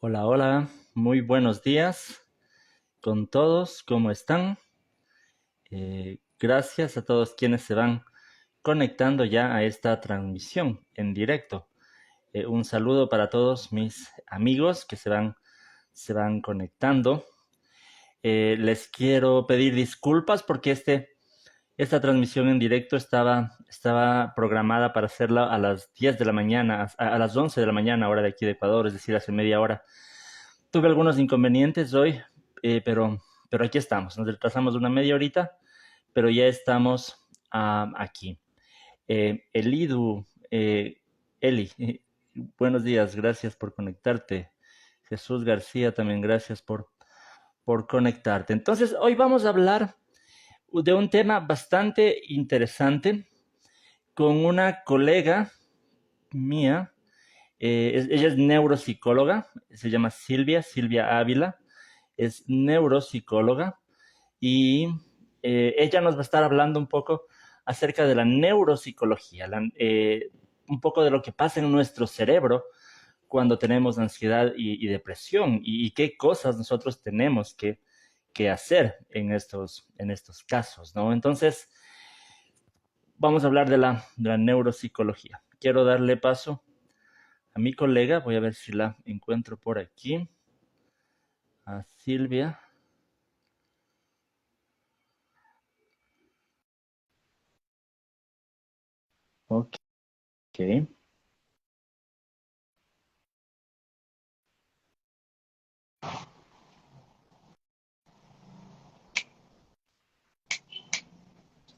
Hola, hola, muy buenos días con todos, ¿cómo están? Gracias a todos quienes se van conectando ya a esta transmisión en directo. Un saludo para todos mis amigos que se van conectando. Les quiero pedir disculpas porque esta transmisión en directo estaba programada para hacerla a las 10 de la mañana, a las 11 de la mañana, hora de aquí de Ecuador, es decir, hace media hora. Tuve algunos inconvenientes hoy, pero aquí estamos. Nos retrasamos una media horita, pero ya estamos aquí. Elidu, Eli, buenos días, gracias por conectarte. Jesús García, también gracias por conectarte. Entonces, hoy vamos a hablar de un tema bastante interesante con una colega mía. Ella es neuropsicóloga, se llama Silvia Ávila, es neuropsicóloga y ella nos va a estar hablando un poco acerca de la neuropsicología, un poco de lo que pasa en nuestro cerebro cuando tenemos ansiedad y depresión y qué cosas nosotros tenemos que hacer en estos casos, ¿no? Entonces, vamos a hablar de la neuropsicología. Quiero darle paso a mi colega, voy a ver si la encuentro por aquí, a Silvia. Ok,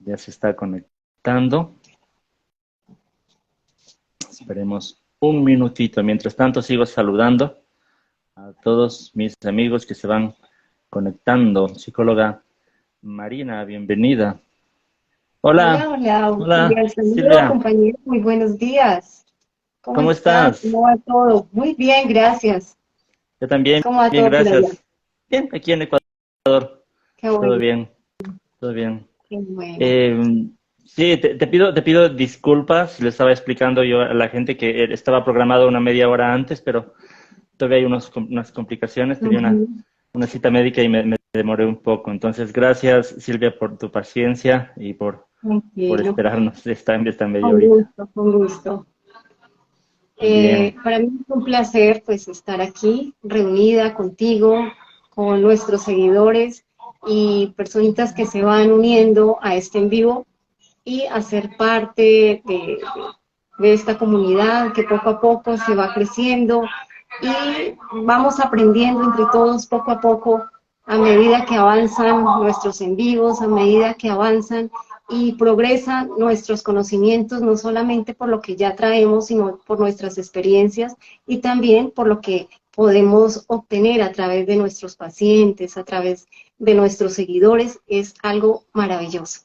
ya se está conectando. Esperemos un minutito. Mientras tanto, sigo saludando a todos mis amigos que se van conectando. Psicóloga Marina, bienvenida. Hola, Hola, hola, un hola, cordial saludo, Silvia, compañero. Muy buenos días. ¿Cómo ¿cómo estás? estás? ¿Cómo va todo? Muy bien, gracias. Yo también, ¿Cómo va bien, todo por allá? gracias. Bien, aquí en Ecuador, Qué todo bueno, bien, todo bien. qué bueno. Eh, sí, te pido disculpas. Le estaba explicando yo a la gente que estaba programado una media hora antes, pero todavía hay unas complicaciones. Tenía Ujú. una cita médica y me demoré un poco. Entonces, gracias, Silvia, por tu paciencia y por Tranquilo, esperarnos esta media con horita. gusto, con gusto. Bien, Para mí es un placer pues estar aquí reunida contigo, con nuestros seguidores y personitas que se van uniendo a este en vivo y hacer parte de esta comunidad que poco a poco se va creciendo y vamos aprendiendo entre todos poco a poco a medida que avanzan nuestros en vivos, a medida que avanzan y progresan nuestros conocimientos, no solamente por lo que ya traemos, sino por nuestras experiencias y también por lo que podemos obtener a través de nuestros pacientes, a través de nuestros seguidores, es algo maravilloso.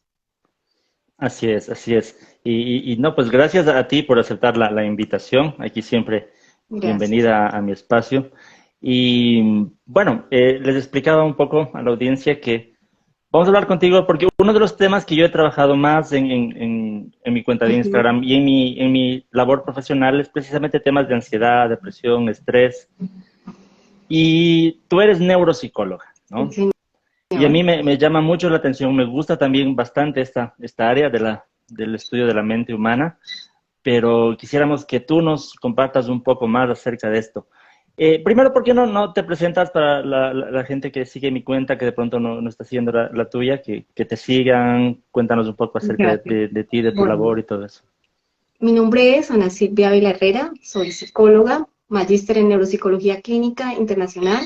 así es, así es. Y no, pues gracias a ti por aceptar la invitación. Aquí siempre Gracias. bienvenida a mi espacio. Y bueno, les explicaba un poco a la audiencia que vamos a hablar contigo porque uno de los temas que yo he trabajado más en mi cuenta de Ujú. Instagram y en mi labor profesional es precisamente temas de ansiedad, depresión, estrés. Y tú eres neuropsicóloga, Sí, ¿no? Y a señor. mí me llama mucho la atención, me gusta también bastante esta área del estudio de la mente humana, pero quisiéramos que tú nos compartas un poco más acerca de esto. Primero, ¿por qué no te presentas para la gente que sigue mi cuenta, que de pronto no está siguiendo la tuya, que te sigan? Cuéntanos un poco acerca de, Gracias. de ti, de tu Bueno, labor y todo eso. mi nombre es Ana Silvia Ávila Herrera, soy psicóloga, magíster en neuropsicología clínica internacional.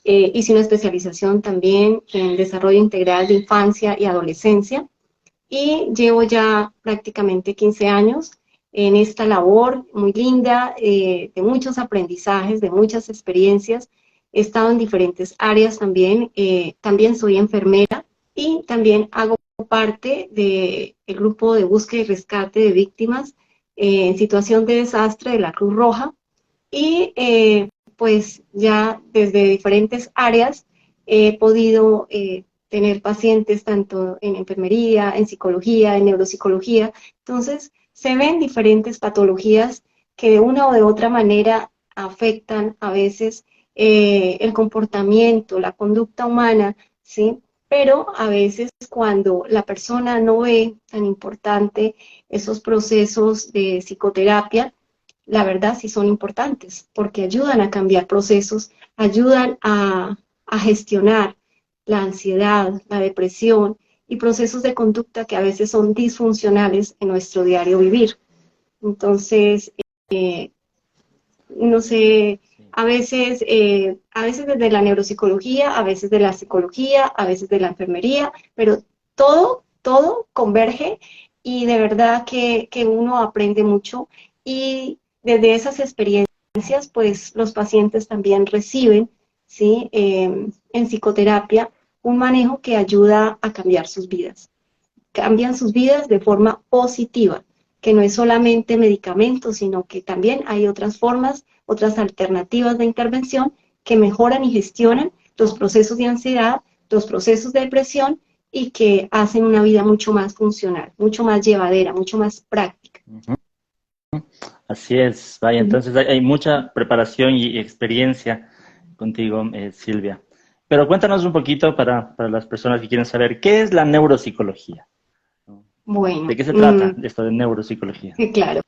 Hice una especialización también en desarrollo integral de infancia y adolescencia y llevo ya prácticamente 15 años en esta labor muy linda, de muchos aprendizajes, de muchas experiencias. He estado en diferentes áreas también, también soy enfermera y también hago parte del grupo de búsqueda y rescate de víctimas en situación de desastre de la Cruz Roja y pues ya desde diferentes áreas he podido tener pacientes tanto en enfermería, en psicología, en neuropsicología. Entonces, se ven diferentes patologías que de una o de otra manera afectan a veces el comportamiento, la conducta humana, ¿sí? Pero a veces cuando la persona no ve tan importante esos procesos de psicoterapia, la verdad sí son importantes, porque ayudan a cambiar procesos, ayudan a gestionar la ansiedad, la depresión y procesos de conducta que a veces son disfuncionales en nuestro diario vivir. Entonces, no sé, Sí. a veces desde la neuropsicología, a veces de la psicología, a veces de la enfermería, pero todo converge y de verdad que uno aprende mucho y desde esas experiencias, pues los pacientes también reciben, ¿sí? En psicoterapia, un manejo que ayuda a cambiar sus vidas. Cambian sus vidas de forma positiva, que no es solamente medicamentos, sino que también hay otras formas, otras alternativas de intervención que mejoran y gestionan los procesos de ansiedad, los procesos de depresión y que hacen una vida mucho más funcional, mucho más llevadera, mucho más práctica. Ujú. Así es, vaya, entonces hay mucha preparación y experiencia contigo, Silvia. Pero cuéntanos un poquito para las personas que quieren saber, ¿qué es la neuropsicología? ¿No? ¿De Bueno, qué se trata esto de neuropsicología? claro.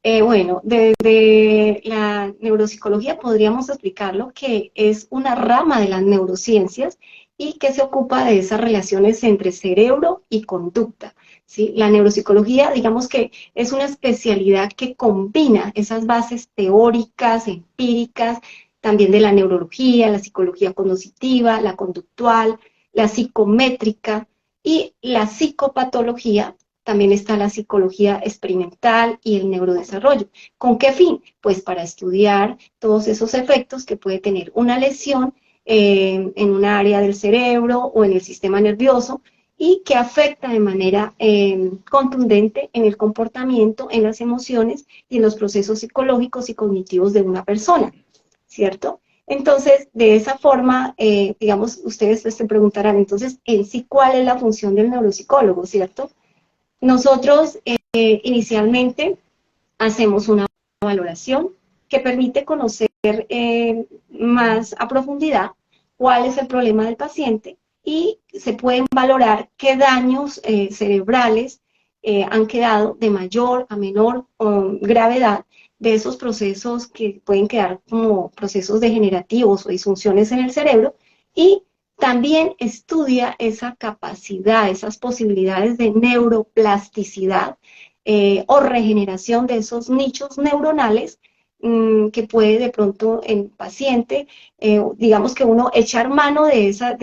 Bueno, desde la neuropsicología podríamos explicarlo que es una rama de las neurociencias y que se ocupa de esas relaciones entre cerebro y conducta, ¿sí? La neuropsicología, digamos que es una especialidad que combina esas bases teóricas, empíricas, también de la neurología, la psicología cognitiva, la conductual, la psicométrica y la psicopatología. También está la psicología experimental y el neurodesarrollo. ¿Con qué fin? Pues para estudiar todos esos efectos que puede tener una lesión en un área del cerebro o en el sistema nervioso y que afecta de manera contundente en el comportamiento, en las emociones y en los procesos psicológicos y cognitivos de una persona, ¿cierto? Entonces, de esa forma, digamos, ustedes se preguntarán, entonces, en sí, ¿cuál es la función del neuropsicólogo, ¿cierto? Nosotros inicialmente hacemos una valoración que permite conocer más a profundidad cuál es el problema del paciente y se pueden valorar qué daños cerebrales han quedado de mayor a menor gravedad de esos procesos que pueden quedar como procesos degenerativos o disfunciones en el cerebro y también estudia esa capacidad, esas posibilidades de neuroplasticidad o regeneración de esos nichos neuronales que puede de pronto el paciente, digamos que uno echar mano de esa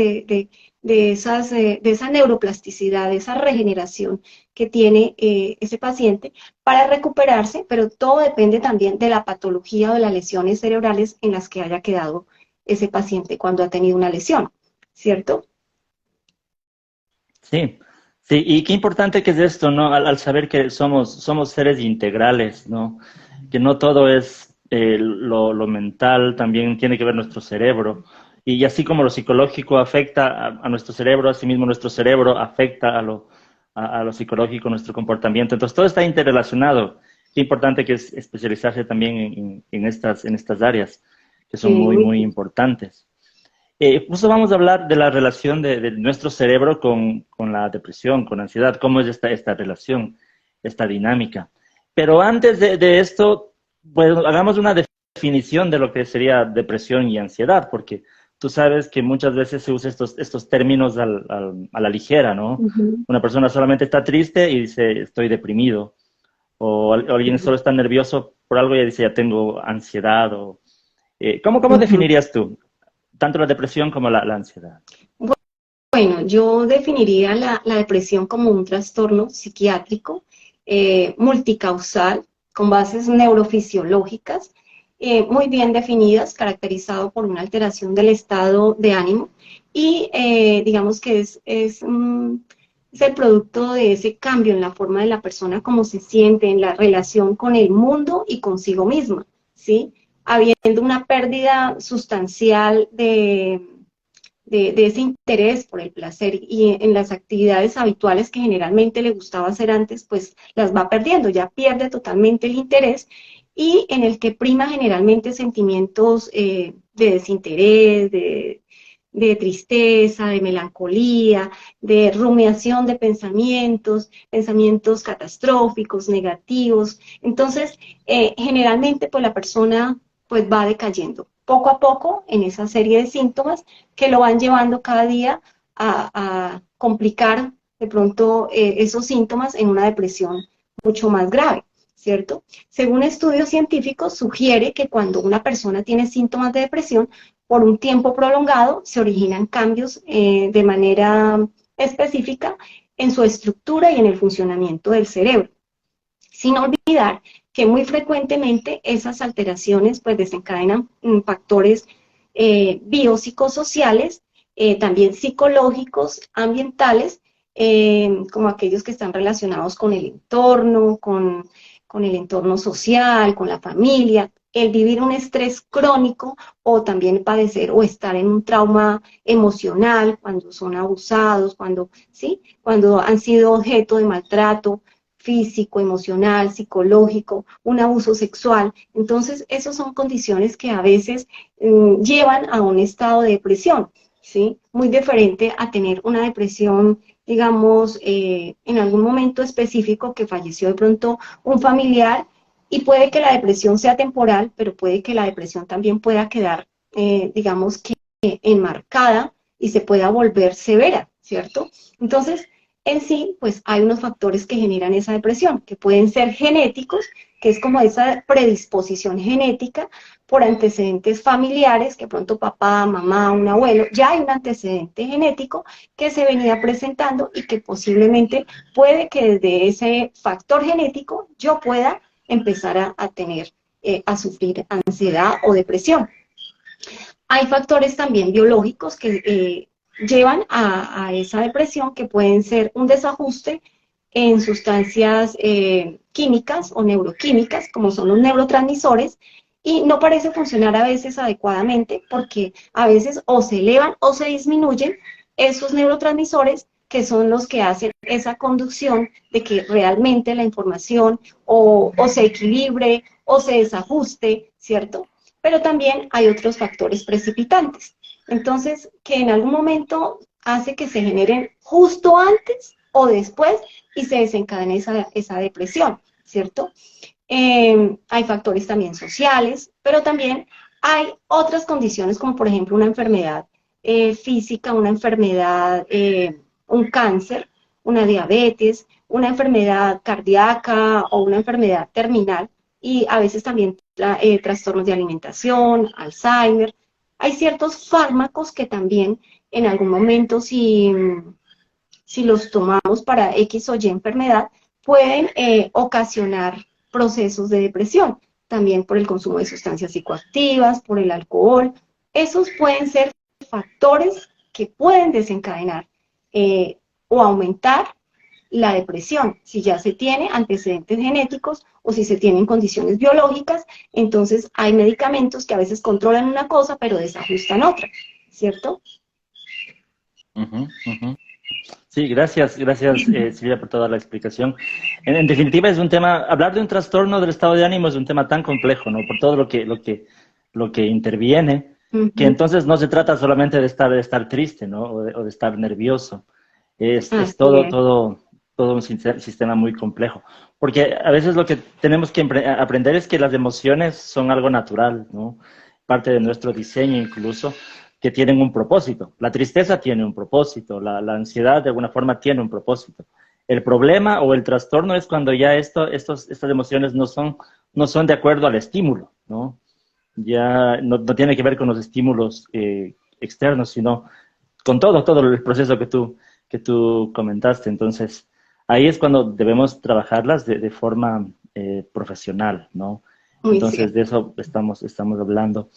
neuroplasticidad, de esa regeneración que tiene ese paciente para recuperarse, pero todo depende también de la patología o de las lesiones cerebrales en las que haya quedado ese paciente cuando ha tenido una lesión, ¿cierto? Sí, sí, y qué importante que es esto, ¿no? Al saber que somos seres integrales, ¿no? Que no todo es lo mental, también tiene que ver nuestro cerebro. Y así como lo psicológico afecta a nuestro cerebro, asimismo nuestro cerebro afecta a lo psicológico, nuestro comportamiento. Entonces todo está interrelacionado. Qué importante que es especializarse también en estas áreas, que son Sí, muy, muy muy importantes. Justo vamos a hablar de la relación de nuestro cerebro con la depresión, con la ansiedad, cómo es esta relación, esta dinámica. Pero antes de esto, pues hagamos una definición de lo que sería depresión y ansiedad, porque tú sabes que muchas veces se usa estos términos a la ligera, ¿no? bien. Una persona solamente está triste y dice, estoy deprimido, o alguien solo está nervioso por algo y dice, ya tengo ansiedad, ¿cómo Ujú. definirías tú tanto la depresión como la ansiedad? Bueno, yo definiría la depresión como un trastorno psiquiátrico multicausal con bases neurofisiológicas muy bien definidas, caracterizado por una alteración del estado de ánimo y digamos que es el producto de ese cambio en la forma de la persona, cómo se siente en la relación con el mundo y consigo misma, ¿sí? Habiendo una pérdida sustancial de ese interés por el placer y en las actividades habituales que generalmente le gustaba hacer antes, pues las va perdiendo, ya pierde totalmente el interés y en el que prima generalmente sentimientos desinterés, de tristeza, de melancolía, de rumiación de pensamientos, pensamientos catastróficos, negativos. Entonces, generalmente, pues la persona pues va decayendo poco a poco en esa serie de síntomas que lo van llevando cada día a complicar de pronto esos síntomas en una depresión mucho más grave, ¿cierto? Según estudios científicos, sugiere que cuando una persona tiene síntomas de depresión, por un tiempo prolongado se originan cambios de manera específica en su estructura y en el funcionamiento del cerebro, sin olvidar que muy frecuentemente esas alteraciones pues desencadenan factores biopsicosociales, también psicológicos, ambientales, como aquellos que están relacionados con el entorno, con el entorno social, con la familia, el vivir un estrés crónico o también padecer o estar en un trauma emocional cuando son abusados, cuando, ¿sí? Cuando han sido objeto de maltrato físico, emocional, psicológico, un abuso sexual. Entonces, esas son condiciones que a veces llevan a un estado de depresión, ¿sí? Muy diferente a tener una depresión, digamos, en algún momento específico que falleció de pronto un familiar y puede que la depresión sea temporal, pero puede que la depresión también pueda quedar, digamos que enmarcada y se pueda volver severa, ¿cierto? Entonces, en sí, pues hay unos factores que generan esa depresión, que pueden ser genéticos, que es como esa predisposición genética por antecedentes familiares, que pronto papá, mamá, un abuelo, ya hay un antecedente genético que se venía presentando y que posiblemente puede que desde ese factor genético yo pueda empezar a tener, a sufrir ansiedad o depresión. Hay factores también biológicos que llevan a esa depresión, que pueden ser un desajuste en sustancias químicas o neuroquímicas, como son los neurotransmisores, y no parece funcionar a veces adecuadamente porque a veces o se elevan o se disminuyen esos neurotransmisores que son los que hacen esa conducción de que realmente la información o se equilibre o se desajuste, ¿cierto? Pero también hay otros factores precipitantes. Entonces, que en algún momento hace que se generen justo antes o después y se desencadene esa depresión, ¿cierto? Hay factores también sociales, pero también hay otras condiciones como por ejemplo una enfermedad física, una enfermedad, un cáncer, una diabetes, una enfermedad cardíaca o una enfermedad terminal y a veces también trastornos de alimentación, Alzheimer. Hay ciertos fármacos que también en algún momento si los tomamos para X o Y enfermedad, pueden ocasionar procesos de depresión, también por el consumo de sustancias psicoactivas, por el alcohol. Esos pueden ser factores que pueden desencadenar o aumentar la depresión. Si ya se tiene antecedentes genéticos o si se tienen condiciones biológicas, entonces hay medicamentos que a veces controlan una cosa pero desajustan otra, ¿cierto? Ujú, ujú. Sí, gracias Silvia por toda la explicación. En definitiva es un tema, hablar de un trastorno del estado de ánimo es un tema tan complejo, ¿no? Por todo lo que interviene, Uh que -huh. entonces no se trata solamente de estar triste, ¿no? O de estar nervioso. Es Así es. todo un sistema muy complejo. Porque a veces lo que tenemos que aprender es que las emociones son algo natural, ¿no? Parte de nuestro diseño incluso, que tienen un propósito. La tristeza tiene un propósito, la ansiedad de alguna forma tiene un propósito. El problema o el trastorno es cuando ya estas emociones no son de acuerdo al estímulo, ¿no? Ya no tiene que ver con los estímulos externos, sino con todo el proceso que tú comentaste. Entonces, ahí es cuando debemos trabajarlas de forma profesional, ¿no? Muy Entonces, cierto. de eso estamos hablando.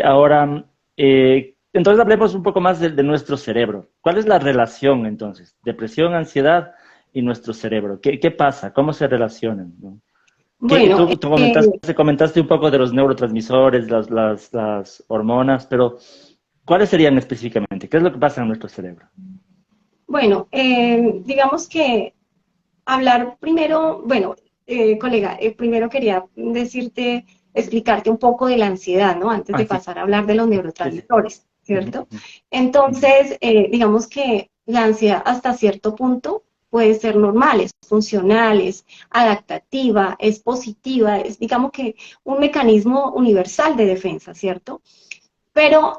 Ahora, entonces hablemos un poco más de nuestro cerebro. ¿Cuál es la relación entonces? Depresión, ansiedad y nuestro cerebro. ¿Qué pasa? ¿Cómo se relacionan? ¿No? Bueno, Tú comentaste un poco de los neurotransmisores, las hormonas, pero ¿cuáles serían específicamente? ¿Qué es lo que pasa en nuestro cerebro? bueno, digamos que hablar primero, bueno, colega, primero quería decirte explicarte un poco de la ansiedad, ¿no? Antes de Sí, pasar a hablar de los sí, sí. neurotransmisores, Ujú, ¿cierto? ujú, Entonces, digamos que la ansiedad hasta cierto punto puede ser normal, es funcional, es adaptativa, es positiva, es digamos que un mecanismo universal de defensa, ¿cierto? Pero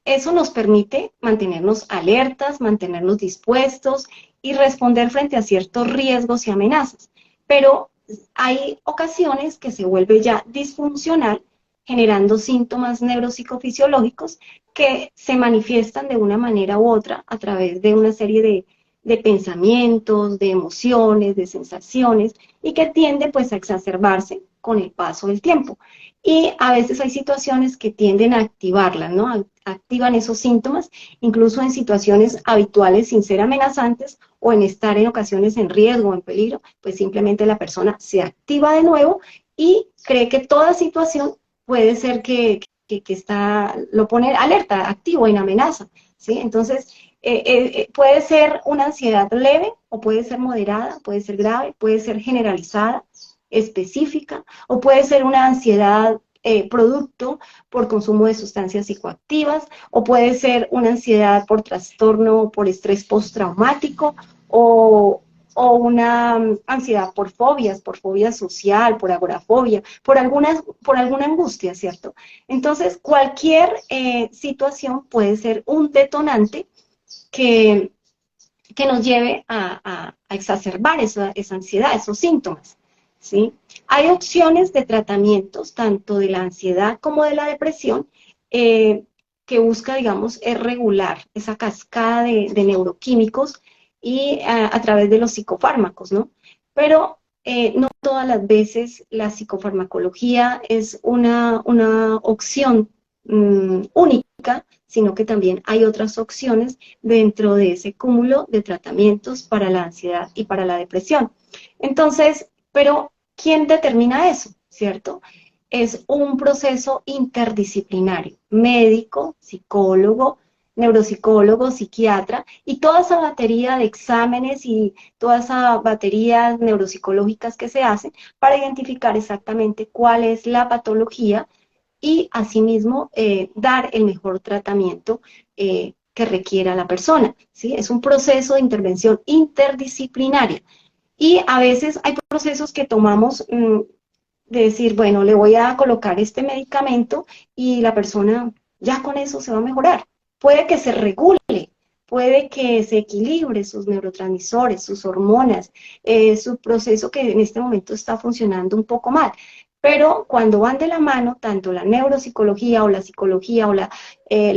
eso nos permite mantenernos alertas, mantenernos dispuestos y responder frente a ciertos riesgos y amenazas. Pero hay ocasiones que se vuelve ya disfuncional, generando síntomas neuropsicofisiológicos que se manifiestan de una manera u otra a través de una serie de pensamientos, de emociones, de sensaciones, y que tiende pues a exacerbarse con el paso del tiempo. Y a veces hay situaciones que tienden a activarlas, ¿no? Activan esos síntomas, incluso en situaciones habituales sin ser amenazantes o en estar en ocasiones en riesgo o en peligro, pues simplemente la persona se activa de nuevo y cree que toda situación puede ser que está, lo pone alerta, activo, en amenaza, ¿sí? Entonces, puede ser una ansiedad leve o puede ser moderada, puede ser grave, puede ser generalizada, específica, o puede ser una ansiedad producto por consumo de sustancias psicoactivas, o puede ser una ansiedad por trastorno, por estrés postraumático, o una ansiedad por fobia social, por agorafobia, por alguna angustia, ¿cierto? Entonces, cualquier situación puede ser un detonante que, que nos lleve a exacerbar esa ansiedad, esos síntomas, ¿sí? Hay opciones de tratamientos, tanto de la ansiedad como de la depresión, que busca, digamos, es regular esa cascada de neuroquímicos y a través de los psicofármacos, ¿no? Pero no todas las veces la psicofarmacología es una opción única, sino que también hay otras opciones dentro de ese cúmulo de tratamientos para la ansiedad y para la depresión. Entonces, pero ¿quién determina eso? ¿Cierto? Es un proceso interdisciplinario, médico, psicólogo, neuropsicólogo, psiquiatra, y toda esa batería de exámenes y toda esa batería neuropsicológicas que se hacen para identificar exactamente cuál es la patología y asimismo dar el mejor tratamiento que requiera la persona, ¿sí? Es un proceso de intervención interdisciplinaria y a veces hay procesos que tomamos de decir, bueno, le voy a colocar este medicamento y la persona ya con eso se va a mejorar. Puede que se regule, puede que se equilibre sus neurotransmisores, sus hormonas, su proceso que en este momento está funcionando un poco mal. Pero cuando van de la mano, tanto la neuropsicología o la psicología o la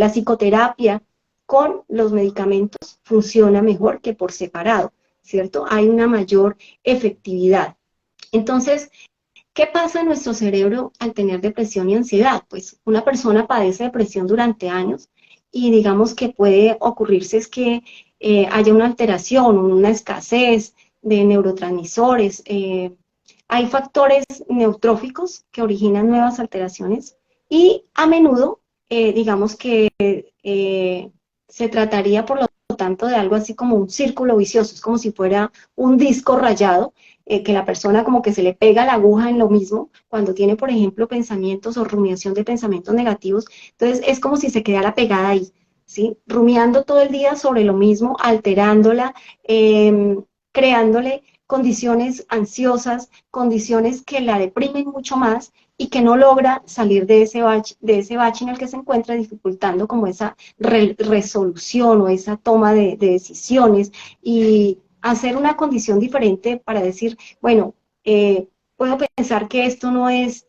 psicoterapia con los medicamentos, funciona mejor que por separado, ¿cierto? Hay una mayor efectividad. Entonces, ¿qué pasa en nuestro cerebro al tener depresión y ansiedad? Pues una persona padece depresión durante años y digamos que puede ocurrirse es que haya una alteración, una escasez de neurotransmisores. Hay factores neutróficos que originan nuevas alteraciones y a menudo, digamos que se trataría por lo tanto de algo así como un círculo vicioso, es como si fuera un disco rayado que la persona como que se le pega la aguja en lo mismo, cuando tiene, por ejemplo, pensamientos o rumiación de pensamientos negativos, entonces es como si se quedara pegada ahí, ¿sí? Rumiando todo el día sobre lo mismo, alterándola, creándole condiciones ansiosas, condiciones que la deprimen mucho más y que no logra salir de ese bache en el que se encuentra, dificultando como esa resolución o esa toma de decisiones y hacer una condición diferente para decir, bueno, puedo pensar que esto no es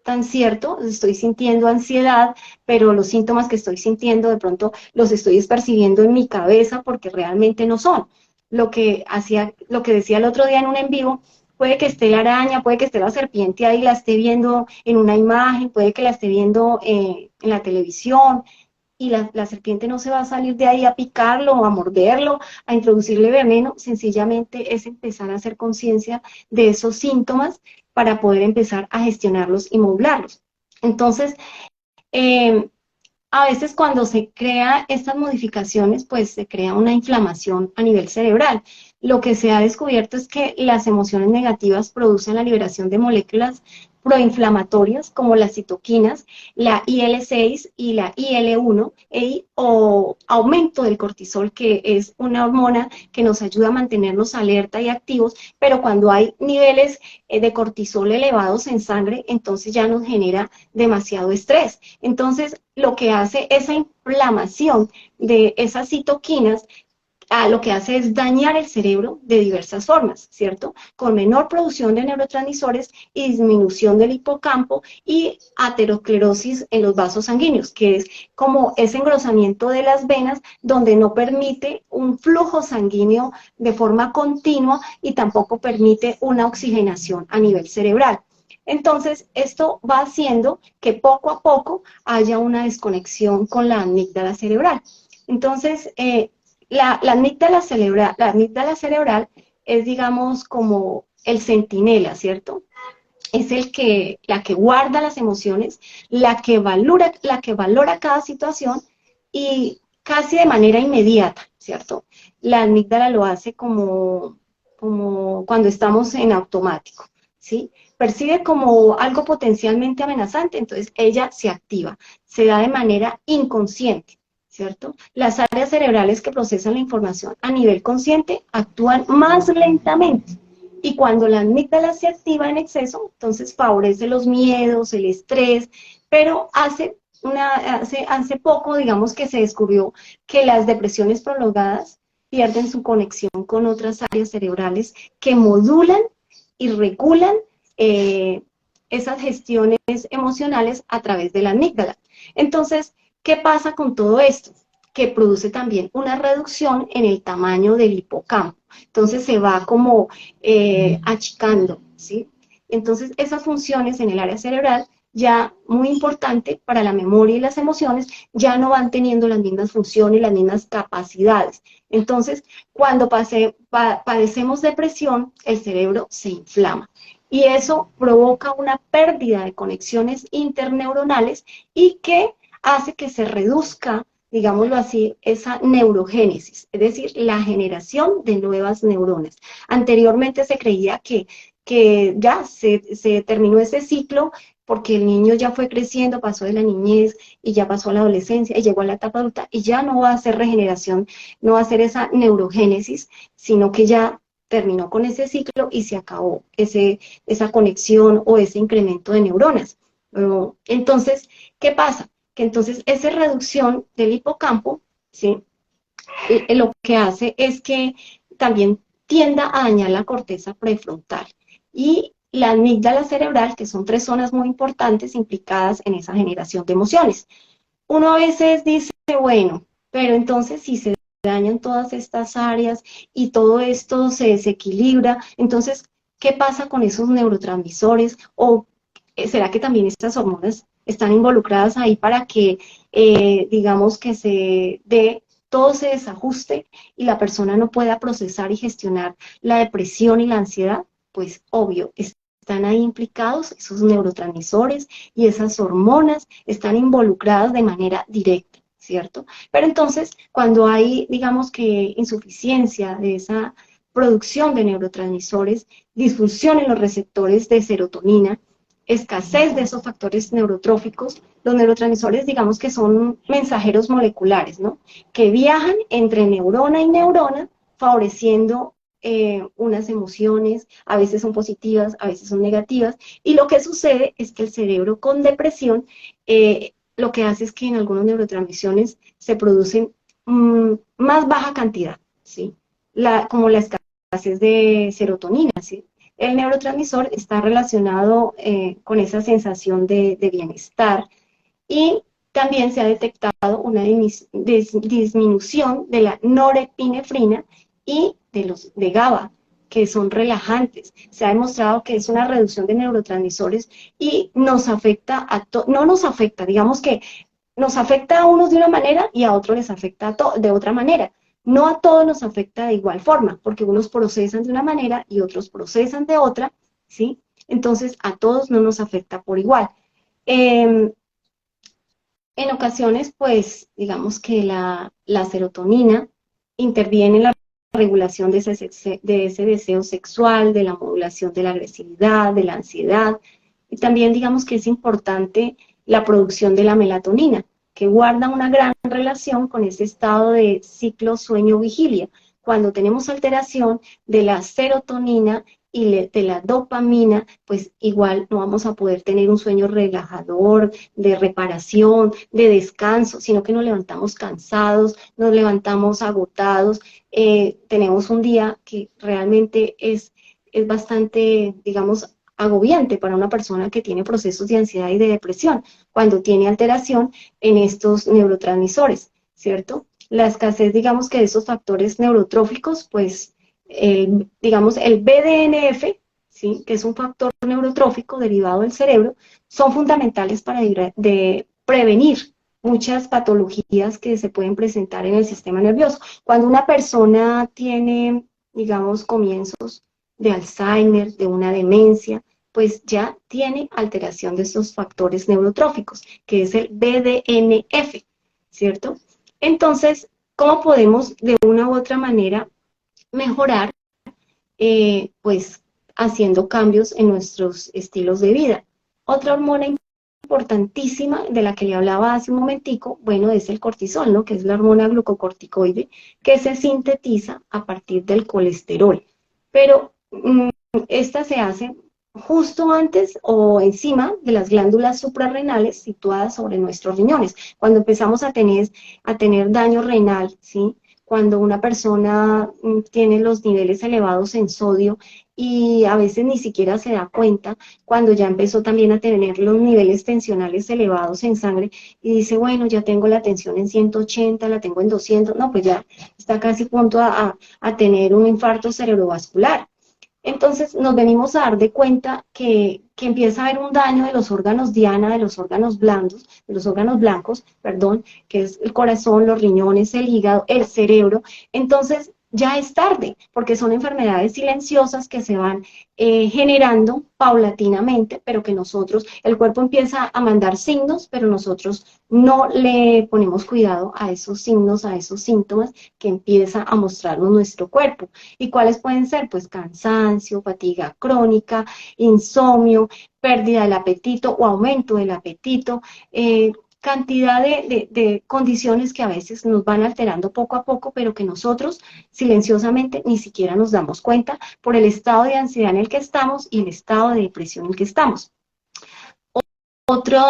tan cierto, estoy sintiendo ansiedad, pero los síntomas que estoy sintiendo de pronto los estoy percibiendo en mi cabeza porque realmente no son. Lo que decía el otro día en un en vivo, puede que esté la araña, puede que esté la serpiente ahí, la esté viendo en una imagen, puede que la esté viendo en la televisión, y la serpiente no se va a salir de ahí a picarlo o a morderlo, a introducirle veneno, sencillamente es empezar a hacer conciencia de esos síntomas para poder empezar a gestionarlos y modularlos. Entonces, eh, a veces cuando se crea estas modificaciones, pues se crea una inflamación a nivel cerebral. lo que se ha descubierto es que las emociones negativas producen la liberación de moléculas proinflamatorias como las citoquinas, la IL-6 y la IL-1, o aumento del cortisol, que es una hormona que nos ayuda a mantenernos alerta y activos, pero cuando hay niveles de cortisol elevados en sangre, entonces ya nos genera demasiado estrés. Entonces, lo que hace esa inflamación de esas citoquinas, lo que hace es dañar el cerebro de diversas formas, ¿cierto? Con menor producción de neurotransmisores y disminución del hipocampo y aterosclerosis en los vasos sanguíneos, que es como ese engrosamiento de las venas donde no permite un flujo sanguíneo de forma continua y tampoco permite una oxigenación a nivel cerebral. Entonces, esto va haciendo que poco a poco haya una desconexión con la amígdala cerebral. Entonces, la amígdala cerebral es, digamos, como el centinela, ¿cierto? Es la que guarda las emociones, la que valora cada situación y casi de manera inmediata, ¿cierto? La amígdala lo hace como cuando estamos en automático, ¿sí? Percibe como algo potencialmente amenazante, entonces ella se activa, se da de manera inconsciente, ¿cierto? Las áreas cerebrales que procesan la información a nivel consciente actúan más lentamente. Y cuando la amígdala se activa en exceso, entonces favorece los miedos, el estrés, pero hace poco, digamos que se descubrió que las depresiones prolongadas pierden su conexión con otras áreas cerebrales que modulan y regulan esas gestiones emocionales a través de la amígdala. Entonces, ¿qué pasa con todo esto? Que produce también una reducción en el tamaño del hipocampo. Entonces se va como achicando, ¿sí? Entonces esas funciones en el área cerebral, ya muy importante para la memoria y las emociones, ya no van teniendo las mismas funciones, las mismas capacidades. Entonces, cuando padecemos depresión, el cerebro se inflama. Y eso provoca una pérdida de conexiones interneuronales y que hace que se reduzca, digámoslo así, esa neurogénesis, es decir, la generación de nuevas neuronas. Anteriormente se creía que ya se terminó ese ciclo porque el niño ya fue creciendo, pasó de la niñez y ya pasó a la adolescencia y llegó a la etapa adulta y ya no va a ser regeneración, no va a ser esa neurogénesis, sino que ya terminó con ese ciclo y se acabó esa conexión o ese incremento de neuronas. Entonces, ¿qué pasa? Que entonces esa reducción del hipocampo, ¿sí? Lo que hace es que también tienda a dañar la corteza prefrontal y la amígdala cerebral, que son tres zonas muy importantes implicadas en esa generación de emociones. Uno a veces dice, bueno, pero entonces si se dañan todas estas áreas y todo esto se desequilibra, entonces, ¿qué pasa con esos neurotransmisores? ¿O será que también estas hormonas están involucradas ahí para que, digamos, que todo se desajuste y la persona no pueda procesar y gestionar la depresión y la ansiedad? Pues obvio, están ahí implicados esos neurotransmisores y esas hormonas están involucradas de manera directa, ¿cierto? Pero entonces, cuando hay, digamos que insuficiencia de esa producción de neurotransmisores, disfunción en los receptores de serotonina, escasez de esos factores neurotróficos, los neurotransmisores, digamos que son mensajeros moleculares, ¿no? Que viajan entre neurona y neurona, favoreciendo unas emociones, a veces son positivas, a veces son negativas, y lo que sucede es que el cerebro con depresión, lo que hace es que en algunos neurotransmisiones se producen más baja cantidad, ¿sí? Como la escasez de serotonina, ¿sí? El neurotransmisor está relacionado con esa sensación de bienestar y también se ha detectado una disminución de la norepinefrina y de GABA, que son relajantes. Se ha demostrado que es una reducción de neurotransmisores y nos afecta no nos afecta, digamos que nos afecta a unos de una manera y a otros les afecta de otra manera. No a todos nos afecta de igual forma, porque unos procesan de una manera y otros procesan de otra, ¿sí? Entonces, a todos no nos afecta por igual. En ocasiones, pues, digamos que la serotonina interviene en la regulación de ese deseo sexual, de la modulación de la agresividad, de la ansiedad. Y también digamos que es importante la producción de la melatonina, que guarda una gran relación con ese estado de ciclo sueño-vigilia. Cuando tenemos alteración de la serotonina y de la dopamina, pues igual no vamos a poder tener un sueño relajador, de reparación, de descanso, sino que nos levantamos cansados, nos levantamos agotados, tenemos un día que realmente es bastante, digamos, agobiante para una persona que tiene procesos de ansiedad y de depresión, cuando tiene alteración en estos neurotransmisores, ¿cierto? La escasez, digamos que de esos factores neurotróficos, pues, digamos, el BDNF, ¿sí? Que es un factor neurotrófico derivado del cerebro, son fundamentales para prevenir muchas patologías que se pueden presentar en el sistema nervioso. Cuando una persona tiene, digamos, comienzos de Alzheimer, de una demencia, pues ya tiene alteración de estos factores neurotróficos, que es el BDNF, ¿cierto? Entonces, ¿cómo podemos de una u otra manera mejorar? Pues haciendo cambios en nuestros estilos de vida. Otra hormona importantísima de la que le hablaba hace un momentico, bueno, es el cortisol, ¿no? Que es la hormona glucocorticoide que se sintetiza a partir del colesterol. Pero esta se hace justo antes o encima de las glándulas suprarrenales situadas sobre nuestros riñones. Cuando empezamos a tener daño renal, ¿sí? Cuando una persona tiene los niveles elevados en sodio y a veces ni siquiera se da cuenta, cuando ya empezó también a tener los niveles tensionales elevados en sangre y dice, bueno, ya tengo la tensión en 180, la tengo en 200, no, pues ya está casi a punto a tener un infarto cerebrovascular. Entonces nos venimos a dar de cuenta que empieza a haber un daño de los órganos diana, de los órganos blandos, de los órganos blancos, perdón, que es el corazón, los riñones, el hígado, el cerebro. Entonces ya es tarde, porque son enfermedades silenciosas que se van generando paulatinamente, pero que nosotros, el cuerpo empieza a mandar signos, pero nosotros no le ponemos cuidado a esos signos, a esos síntomas que empieza a mostrarnos nuestro cuerpo. ¿Y cuáles pueden ser? Pues cansancio, fatiga crónica, insomnio, pérdida del apetito o aumento del apetito, cantidad de condiciones que a veces nos van alterando poco a poco, pero que nosotros silenciosamente ni siquiera nos damos cuenta por el estado de ansiedad en el que estamos y el estado de depresión en el que estamos. Otro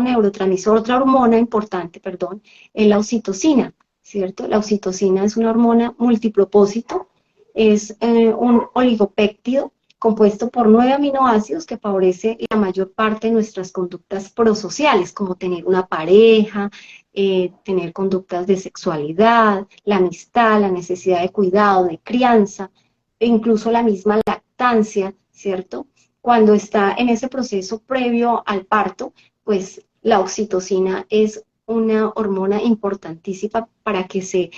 neurotransmisor, otra hormona importante, perdón, es la oxitocina, ¿cierto? La oxitocina es una hormona multipropósito, es un oligopéptido compuesto por 9 aminoácidos que favorece la mayor parte de nuestras conductas prosociales, como tener una pareja, tener conductas de sexualidad, la amistad, la necesidad de cuidado, de crianza, e incluso la misma lactancia, ¿cierto? Cuando está en ese proceso previo al parto, pues la oxitocina es una hormona importantísima para que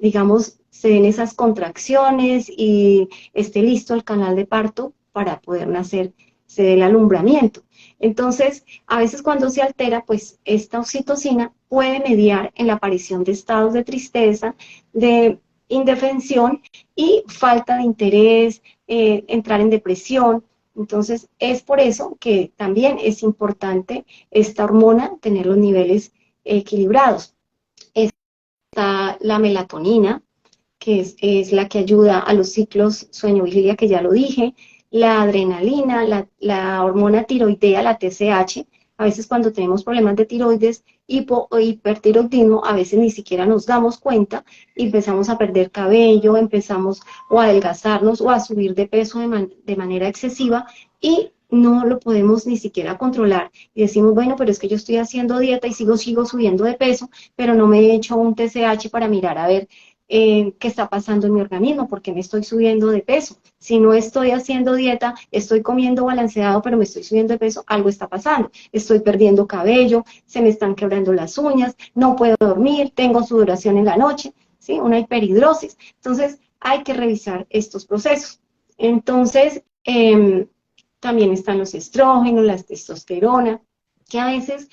digamos, se den esas contracciones y esté listo el canal de parto para poder nacer, se dé el alumbramiento. Entonces, a veces cuando se altera, pues esta oxitocina puede mediar en la aparición de estados de tristeza, de indefensión y falta de interés, entrar en depresión. Entonces, es por eso que también es importante esta hormona tener los niveles equilibrados. Está la melatonina, que es la que ayuda a los ciclos sueño-vigilia, que ya lo dije, la adrenalina, la hormona tiroidea, la TSH. A veces cuando tenemos problemas de tiroides, o hipertiroidismo, a veces ni siquiera nos damos cuenta y empezamos a perder cabello, empezamos o a adelgazarnos o a subir de peso de manera excesiva y no lo podemos ni siquiera controlar. Y decimos, bueno, pero es que yo estoy haciendo dieta y sigo subiendo de peso, pero no me he hecho un TSH para mirar a ver qué está pasando en mi organismo, porque me estoy subiendo de peso. Si no estoy haciendo dieta, estoy comiendo balanceado, pero me estoy subiendo de peso, algo está pasando. Estoy perdiendo cabello, se me están quebrando las uñas, no puedo dormir, tengo sudoración en la noche, ¿sí? Una hiperhidrosis. Entonces, hay que revisar estos procesos. Entonces, también están los estrógenos, la testosterona, que a veces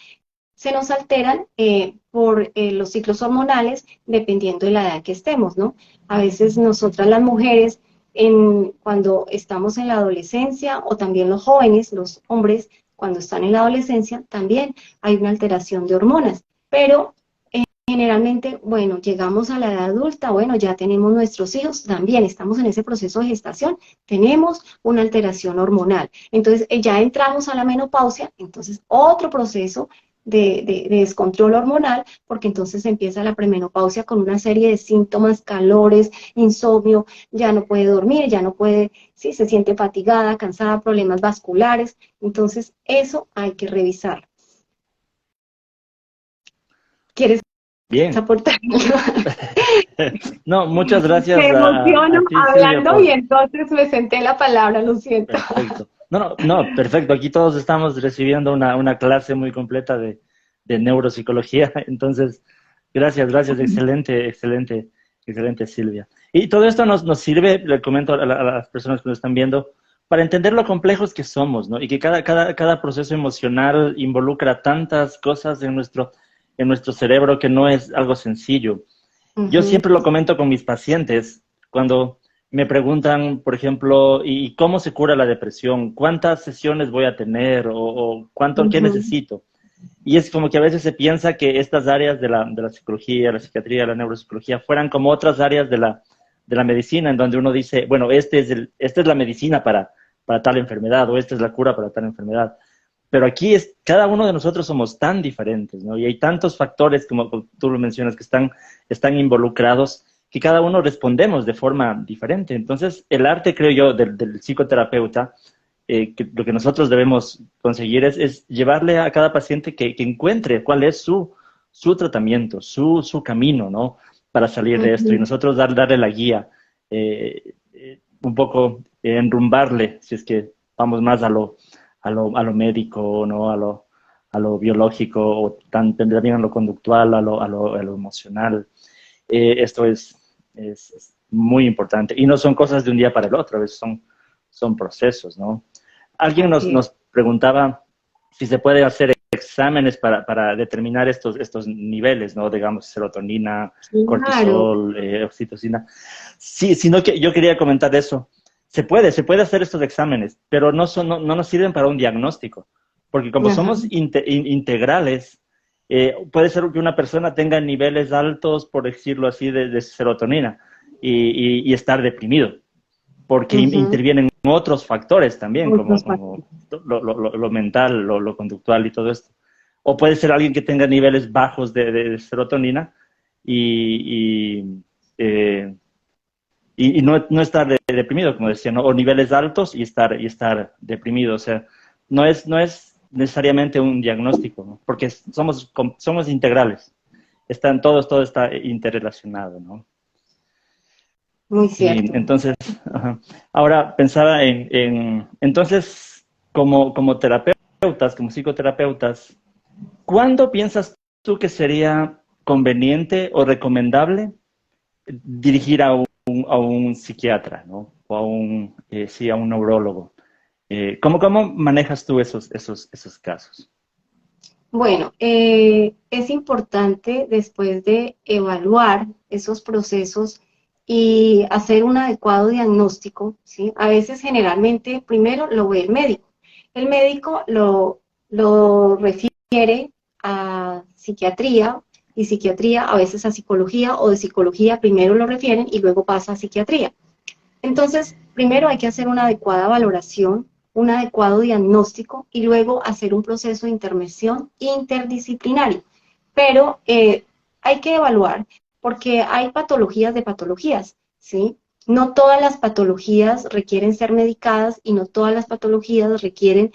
se nos alteran por los ciclos hormonales, dependiendo de la edad que estemos, ¿no? A veces nosotras las mujeres, cuando estamos en la adolescencia, o también los jóvenes, los hombres, cuando están en la adolescencia, también hay una alteración de hormonas, pero generalmente, bueno, llegamos a la edad adulta, bueno, ya tenemos nuestros hijos, también estamos en ese proceso de gestación, tenemos una alteración hormonal. Entonces, ya entramos a la menopausia, entonces otro proceso de descontrol hormonal, porque entonces empieza la premenopausia con una serie de síntomas, calores, insomnio, ya no puede dormir, ya no puede, sí, se siente fatigada, cansada, problemas vasculares. Entonces, eso hay que revisar. ¿Quieres Bien. aportar? No, muchas gracias Me emociono a ti, Silvia, hablando y entonces me senté la palabra, lo siento. perfecto. No, no, no, perfecto. Aquí todos estamos recibiendo una clase muy completa de neuropsicología. Entonces, gracias, gracias. Excelente, excelente, excelente, Silvia. Y todo esto nos sirve, le comento a las personas que nos están viendo, para entender lo complejos que somos, ¿no? Y que cada proceso emocional involucra tantas cosas en nuestro cerebro que no es algo sencillo. Yo siempre lo comento con mis pacientes cuando me preguntan, por ejemplo, ¿y cómo se cura la depresión? ¿Cuántas sesiones voy a tener? ¿O cuánto, qué necesito? Y es como que a veces se piensa que estas áreas de la psicología, la psiquiatría, la neuropsicología, fueran como otras áreas de la medicina, en donde uno dice, bueno, esta es la medicina para tal enfermedad, o esta es la cura para tal enfermedad. Pero aquí cada uno de nosotros somos tan diferentes, ¿no? Y hay tantos factores, como tú lo mencionas, que están involucrados, que cada uno respondemos de forma diferente. Entonces, el arte, creo yo, del psicoterapeuta, que lo que nosotros debemos conseguir es llevarle a cada paciente que encuentre cuál es su tratamiento, su camino, ¿no? Para salir de esto. Y nosotros darle la guía, un poco enrumbarle, si es que vamos más a lo médico, ¿no? A lo biológico, o también a lo conductual, a lo emocional. Esto es muy importante. Y no son cosas de un día para el otro, a veces son procesos, ¿no? Alguien nos preguntaba si se puede hacer exámenes para determinar estos niveles, ¿no? Digamos, serotonina, Claro. cortisol, oxitocina. Sí, sino que yo quería comentar eso. Se puede hacer estos exámenes, pero no nos sirven para un diagnóstico, porque como Ajá. somos integrales, puede ser que una persona tenga niveles altos, por decirlo así, de serotonina y estar deprimido, porque intervienen otros factores también, Otros como factores. lo mental, lo conductual y todo esto. O puede ser alguien que tenga niveles bajos de serotonina y, y, eh, y no estar deprimido, como decía, ¿no? O niveles altos y estar deprimido. O sea, no es necesariamente un diagnóstico, ¿no? Porque somos integrales. Todo está interrelacionado, ¿no? Muy Y cierto. entonces, ajá. Ahora pensaba entonces, como terapeutas, como psicoterapeutas, ¿cuándo piensas tú que sería conveniente o recomendable dirigir a un psiquiatra, ¿no? O sí, a un neurólogo? ¿Cómo manejas tú esos casos? Bueno, es importante después de evaluar esos procesos y hacer un adecuado diagnóstico, ¿sí? A veces, generalmente, primero lo ve el médico. El médico lo refiere a psiquiatría, y psiquiatría a veces a psicología, o de psicología primero lo refieren y luego pasa a psiquiatría. Entonces, primero hay que hacer una adecuada valoración, un adecuado diagnóstico y luego hacer un proceso de intervención interdisciplinario. Pero hay que evaluar porque hay patologías de patologías, ¿sí? No todas las patologías requieren ser medicadas y no todas las patologías requieren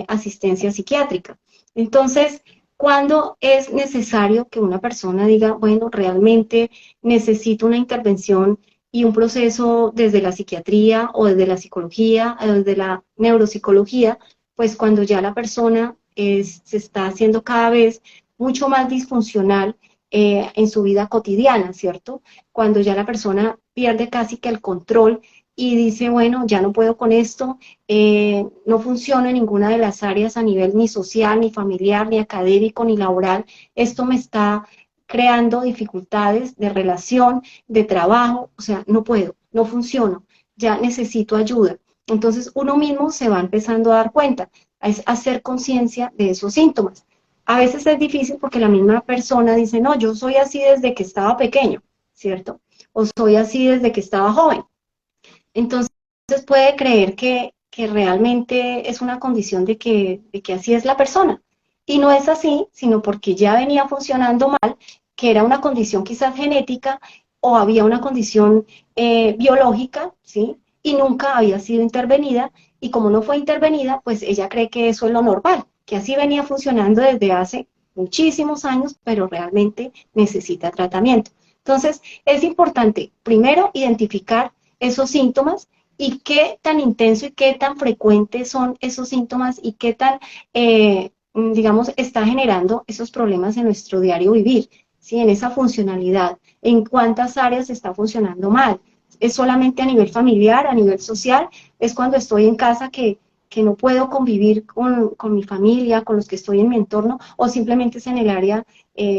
asistencia psiquiátrica. Entonces, ¿cuándo es necesario que una persona diga, bueno, realmente necesito una intervención y un proceso desde la psiquiatría o desde la psicología o desde la neuropsicología? Pues cuando ya la persona se está haciendo cada vez mucho más disfuncional en su vida cotidiana, ¿cierto? Cuando ya la persona pierde casi que el control y dice, bueno, ya no puedo con esto, no funciono en ninguna de las áreas a nivel ni social, ni familiar, ni académico, ni laboral, esto me está creando dificultades de relación, de trabajo, o sea, no puedo, no funciono, ya necesito ayuda. Entonces uno mismo se va empezando a dar cuenta, es hacer conciencia de esos síntomas. A veces es difícil porque la misma persona dice, no, yo soy así desde que estaba pequeño, ¿cierto? O soy así desde que estaba joven. Entonces puede creer que realmente es una condición de que así es la persona. Y no es así, sino porque ya venía funcionando mal, que era una condición quizás genética o había una condición biológica, ¿sí? Y nunca había sido intervenida. Y como no fue intervenida, pues ella cree que eso es lo normal, que así venía funcionando desde hace muchísimos años, pero realmente necesita tratamiento. Entonces, es importante, primero, identificar esos síntomas y qué tan intenso y qué tan frecuentes son esos síntomas y qué tan, digamos, está generando esos problemas en nuestro diario vivir, ¿sí? En esa funcionalidad, en cuántas áreas está funcionando mal. ¿Es solamente a nivel familiar, a nivel social? ¿Es cuando estoy en casa que no puedo convivir con mi familia, con los que estoy en mi entorno, o simplemente es en el área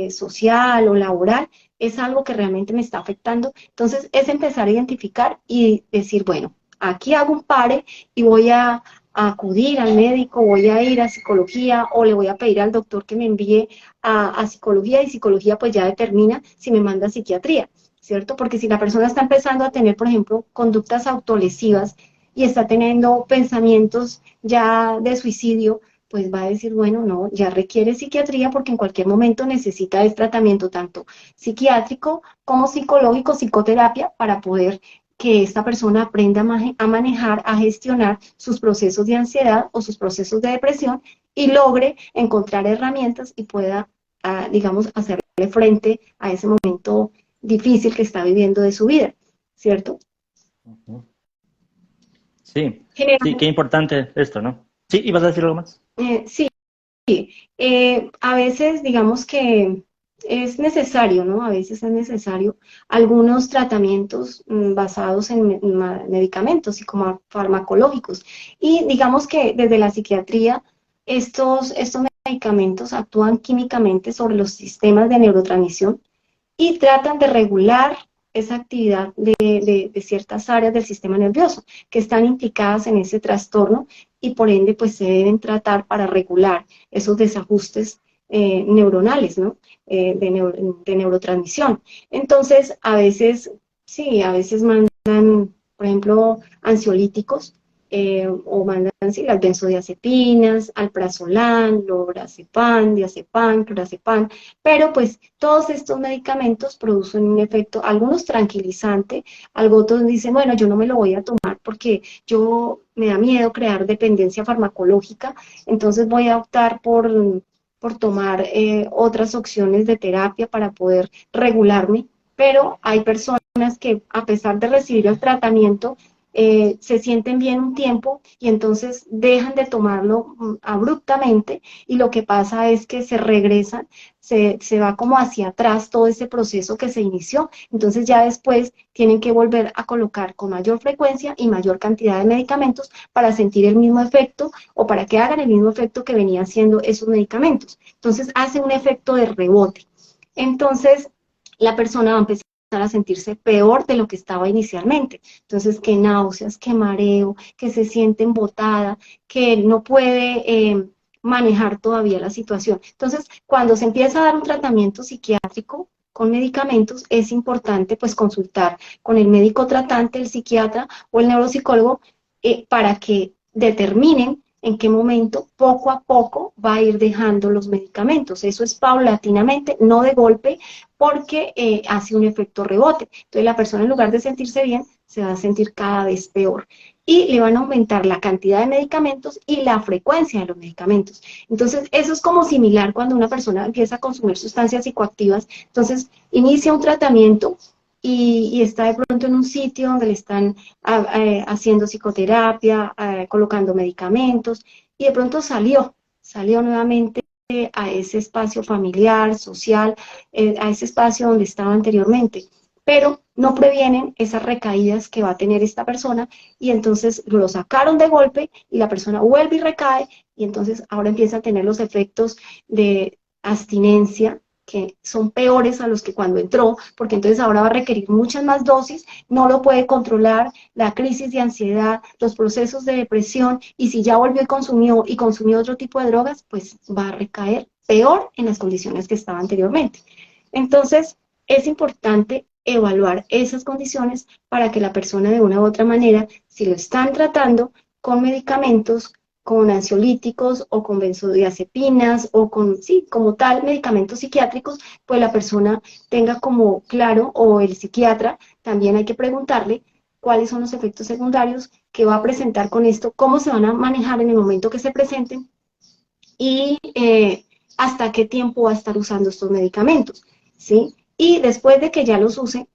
social o laboral? Es algo que realmente me está afectando. Entonces, es empezar a identificar y decir, bueno, aquí hago un pare y voy a acudir al médico, voy a ir a psicología o le voy a pedir al doctor que me envíe a psicología, y psicología pues ya determina si me manda a psiquiatría, ¿cierto? Porque si la persona está empezando a tener, por ejemplo, conductas autolesivas y está teniendo pensamientos ya de suicidio, pues va a decir, bueno, no, ya requiere psiquiatría porque en cualquier momento necesita el tratamiento tanto psiquiátrico como psicológico, psicoterapia, para poder que esta persona aprenda a manejar, a gestionar sus procesos de ansiedad o sus procesos de depresión y logre encontrar herramientas y pueda, digamos, hacerle frente a ese momento difícil que está viviendo de su vida, ¿cierto? Ujú. Sí, sí, qué Generalmente, importante esto, ¿no? Sí, ¿ibas a decir algo más? sí, a veces digamos que es necesario, ¿no? A veces es necesario algunos tratamientos basados en medicamentos y como farmacológicos. Y digamos que desde la psiquiatría estos medicamentos actúan químicamente sobre los sistemas de neurotransmisión y tratan de regular esa actividad de ciertas áreas del sistema nervioso que están implicadas en ese trastorno y por ende pues se deben tratar para regular esos desajustes neuronales, ¿no? De neurotransmisión. Entonces, a veces, sí, a veces mandan, por ejemplo, ansiolíticos o mandan sí, las benzodiazepinas, alprazolam, lorazepam, diazepam, clorazepam, pero pues todos estos medicamentos producen un efecto, algunos tranquilizante, algunos otros dicen, bueno, yo no me lo voy a tomar porque yo me da miedo crear dependencia farmacológica, entonces voy a optar por tomar otras opciones de terapia para poder regularme, pero hay personas que a pesar de recibir el tratamiento, se sienten bien un tiempo y entonces dejan de tomarlo abruptamente y lo que pasa es que se regresan, se va como hacia atrás todo ese proceso que se inició, entonces ya después tienen que volver a colocar con mayor frecuencia y mayor cantidad de medicamentos para sentir el mismo efecto o para que hagan el mismo efecto que venían haciendo esos medicamentos. Entonces hace un efecto de rebote. Entonces la persona va a empezar a sentirse peor de lo que estaba inicialmente. Entonces, que náuseas, que mareo, que se siente embotada, que no puede manejar todavía la situación. Entonces, cuando se empieza a dar un tratamiento psiquiátrico con medicamentos, es importante pues consultar con el médico tratante, el psiquiatra o el neuropsicólogo para que determinen en qué momento, poco a poco, va a ir dejando los medicamentos. Eso es paulatinamente, no de golpe, porque hace un efecto rebote. Entonces la persona en lugar de sentirse bien, se va a sentir cada vez peor. Y le van a aumentar la cantidad de medicamentos y la frecuencia de los medicamentos. Entonces eso es como similar cuando una persona empieza a consumir sustancias psicoactivas. Entonces inicia un tratamiento y está de pronto en un sitio donde le están haciendo psicoterapia, colocando medicamentos, y de pronto salió nuevamente a ese espacio familiar, social, a ese espacio donde estaba anteriormente. pero no previenen esas recaídas que va a tener esta persona y entonces lo sacaron de golpe y la persona vuelve y recae y entonces ahora empieza a tener los efectos de abstinencia que son peores a los que cuando entró, porque entonces ahora va a requerir muchas más dosis, no lo puede controlar, la crisis de ansiedad, los procesos de depresión, y si ya volvió y consumió otro tipo de drogas, pues va a recaer peor en las condiciones que estaba anteriormente. Entonces, es importante evaluar esas condiciones para que la persona de una u otra manera, si lo están tratando con medicamentos, con ansiolíticos o con benzodiazepinas o con, sí, como tal, medicamentos psiquiátricos, pues la persona tenga como claro, o el psiquiatra, también hay que preguntarle cuáles son los efectos secundarios que va a presentar con esto, cómo se van a manejar en el momento que se presenten y hasta qué tiempo va a estar usando estos medicamentos, ¿sí? Y después de que ya los use,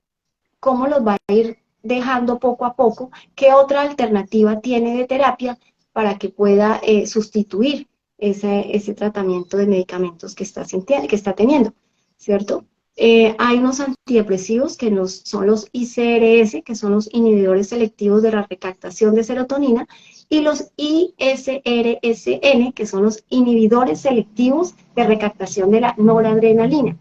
cómo los va a ir dejando poco a poco, qué otra alternativa tiene de terapia para que pueda sustituir ese tratamiento de medicamentos que que está teniendo, ¿cierto? Hay unos antidepresivos que son los ICRS, que son los inhibidores selectivos de la recaptación de serotonina, y los ISRSN, que son los inhibidores selectivos de recaptación de la noradrenalina.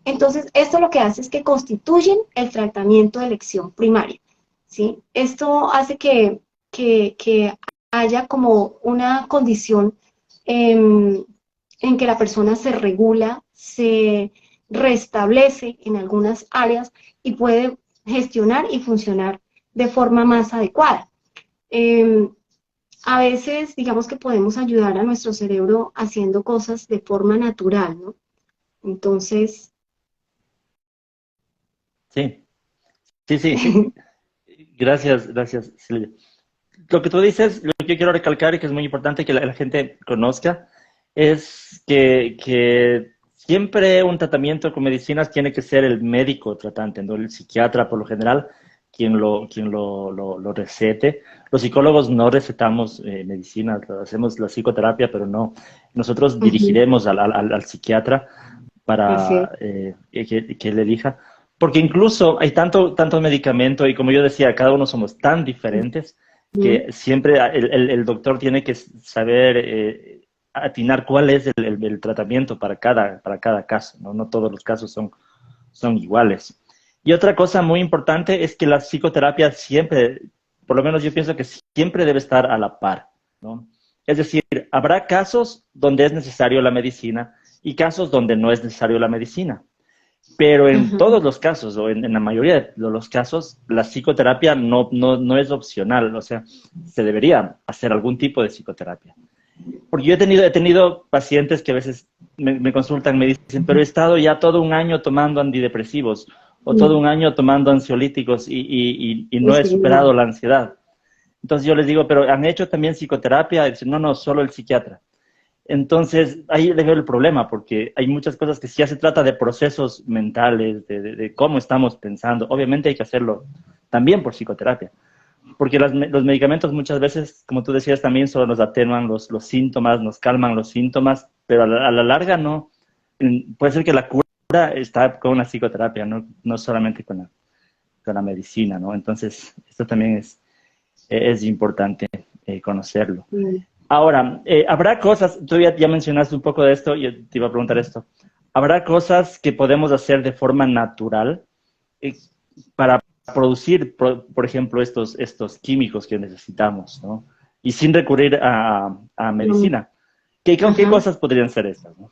Entonces, esto lo que hace es que constituyen el tratamiento de elección primaria, ¿sí? Esto hace que haya como una condición en que la persona se regula, se restablece en algunas áreas y puede gestionar y funcionar de forma más adecuada. A veces, digamos que podemos ayudar a nuestro cerebro haciendo cosas de forma natural, ¿no? Entonces, Sí, sí, sí, sí. Gracias, gracias, Silvia. Lo que tú dices, lo que yo quiero recalcar y que es muy importante que la gente conozca, es que siempre un tratamiento con medicinas tiene que ser el médico tratante, no el psiquiatra por lo general, quien lo recete. Los psicólogos no recetamos medicinas, hacemos la psicoterapia, pero no. Nosotros ujú, dirigiremos al psiquiatra así es. para que él elija. Porque incluso hay tanto medicamento y como yo decía, cada uno somos tan diferentes Ujú, que siempre el doctor tiene que saber atinar cuál es el tratamiento para cada caso, ¿no? No todos los casos son iguales. Y otra cosa muy importante es que la psicoterapia siempre, por lo menos yo pienso que siempre debe estar a la par, ¿no? Es decir, habrá casos donde es necesario la medicina y casos donde no es necesario la medicina. Pero en ujú, todos los casos, o en la mayoría de los casos, la psicoterapia no es opcional, o sea, se debería hacer algún tipo de psicoterapia. Porque yo he tenido pacientes que a veces me consultan, me dicen, pero he estado ya todo un año tomando antidepresivos o todo ujú, un año tomando ansiolíticos y y no he sí, no. superado la ansiedad. Entonces yo les digo, pero ¿han hecho también psicoterapia? Y dicen, no, no, solo el psiquiatra. Entonces, ahí le veo el problema, porque hay muchas cosas que si ya se trata de procesos mentales, de cómo estamos pensando, obviamente hay que hacerlo también por psicoterapia, porque los medicamentos muchas veces, como tú decías, también solo nos atenuan los síntomas, nos calman los síntomas, pero a la larga no, puede ser que la cura está con una psicoterapia, no solamente con la medicina, ¿no? Entonces, esto también es importante conocerlo. Mm. Ahora, habrá cosas, tú ya mencionaste un poco de esto, y yo te iba a preguntar esto. ¿Habrá cosas que podemos hacer de forma natural eh, para producir, por ejemplo, estos químicos que necesitamos, ¿no? Y sin recurrir a Mm, medicina. ¿Con qué ajá. cosas podrían ser estas, no?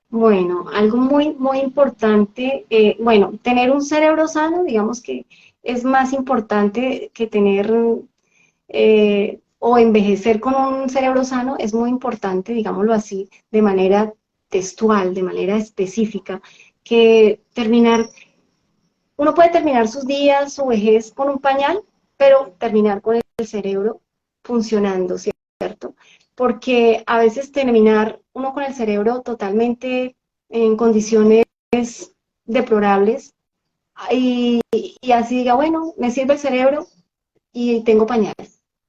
Bueno, algo muy, muy importante, bueno, tener un cerebro sano, digamos que es más importante que tener o envejecer con un cerebro sano, es muy importante, digámoslo así, de manera textual, de manera específica, que uno puede terminar sus días, su vejez con un pañal, pero terminar con el cerebro funcionando, ¿cierto? Porque a veces terminar uno con el cerebro totalmente en condiciones deplorables y así diga, bueno, me sirve el cerebro y tengo pañal,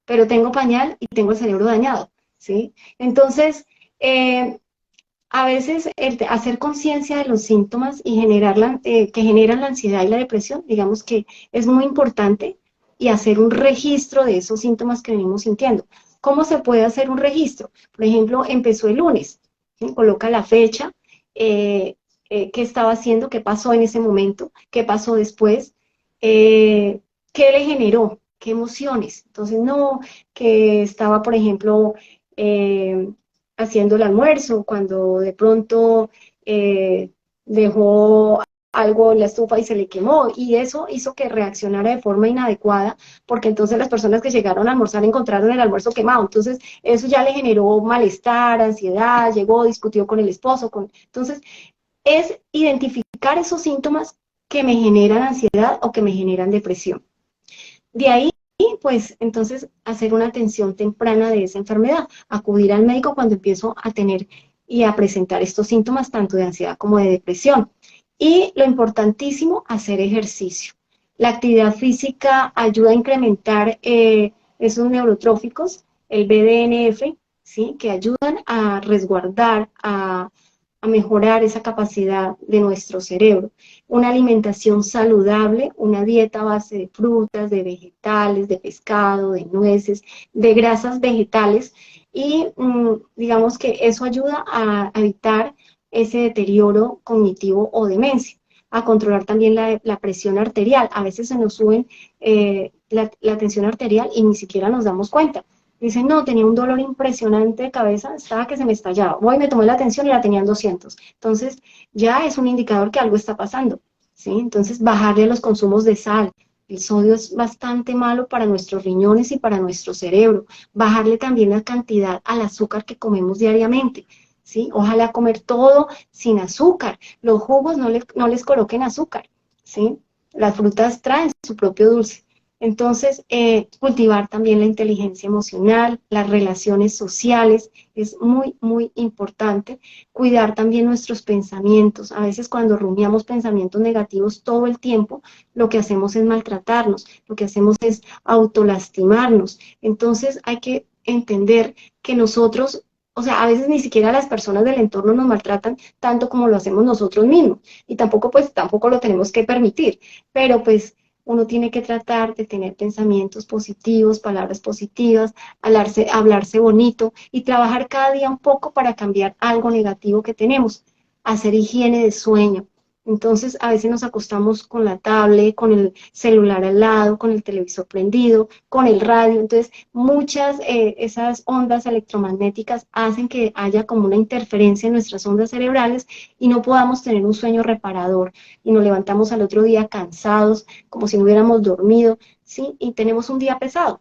pero tengo pañal y tengo el cerebro dañado, ¿sí? Entonces, eh, A veces hacer conciencia de los síntomas y que generan la ansiedad y la depresión, digamos que es muy importante, y hacer un registro de esos síntomas que venimos sintiendo. ¿Cómo se puede hacer un registro? Por ejemplo, empezó el lunes, ¿sí? Coloca la fecha, qué estaba haciendo, qué pasó en ese momento, qué pasó después, qué le generó, qué emociones. Entonces, no, que estaba, por ejemplo, eh, haciendo el almuerzo, cuando de pronto dejó algo en la estufa y se le quemó, y eso hizo que reaccionara de forma inadecuada, porque entonces las personas que llegaron a almorzar encontraron el almuerzo quemado, entonces eso ya le generó malestar, ansiedad, llegó, discutió con el esposo, entonces es identificar esos síntomas que me generan ansiedad o que me generan depresión. De ahí, pues, entonces, hacer una atención temprana de esa enfermedad, acudir al médico cuando empiezo a tener y a presentar estos síntomas tanto de ansiedad como de depresión. Y lo importantísimo, hacer ejercicio. La actividad física ayuda a incrementar esos neurotróficos, el BDNF, ¿sí? Que ayudan a resguardar, a mejorar esa capacidad de nuestro cerebro. Una alimentación saludable, una dieta a base de frutas, de vegetales, de pescado, de nueces, de grasas vegetales, y digamos que eso ayuda a evitar ese deterioro cognitivo o demencia, a controlar también la presión arterial. A veces se nos suben la tensión arterial y ni siquiera nos damos cuenta. Dicen, no, tenía un dolor impresionante de cabeza, estaba que se me estallaba. Voy, me tomé la atención y la tenía en 200. Entonces, ya es un indicador que algo está pasando, ¿sí? Entonces, bajarle los consumos de sal. El sodio es bastante malo para nuestros riñones y para nuestro cerebro. Bajarle también la cantidad al azúcar que comemos diariamente, ¿sí? Ojalá comer todo sin azúcar. Los jugos no les coloquen azúcar, ¿sí? Las frutas traen su propio dulce. Entonces, cultivar también la inteligencia emocional, las relaciones sociales, es muy, muy importante. Cuidar también nuestros pensamientos. A veces cuando rumiamos pensamientos negativos todo el tiempo, lo que hacemos es maltratarnos, lo que hacemos es autolastimarnos. Entonces, hay que entender que nosotros, o sea, a veces ni siquiera las personas del entorno nos maltratan tanto como lo hacemos nosotros mismos. Y tampoco, pues, tampoco lo tenemos que permitir. Pero, pues, uno tiene que tratar de tener pensamientos positivos, palabras positivas, hablarse bonito y trabajar cada día un poco para cambiar algo negativo que tenemos, hacer higiene de sueño. Entonces, a veces nos acostamos con la tablet, con el celular al lado, con el televisor prendido, con el radio. Entonces, muchas esas ondas electromagnéticas hacen que haya como una interferencia en nuestras ondas cerebrales y no podamos tener un sueño reparador. Y nos levantamos al otro día cansados, como si no hubiéramos dormido, ¿sí? Y tenemos un día pesado.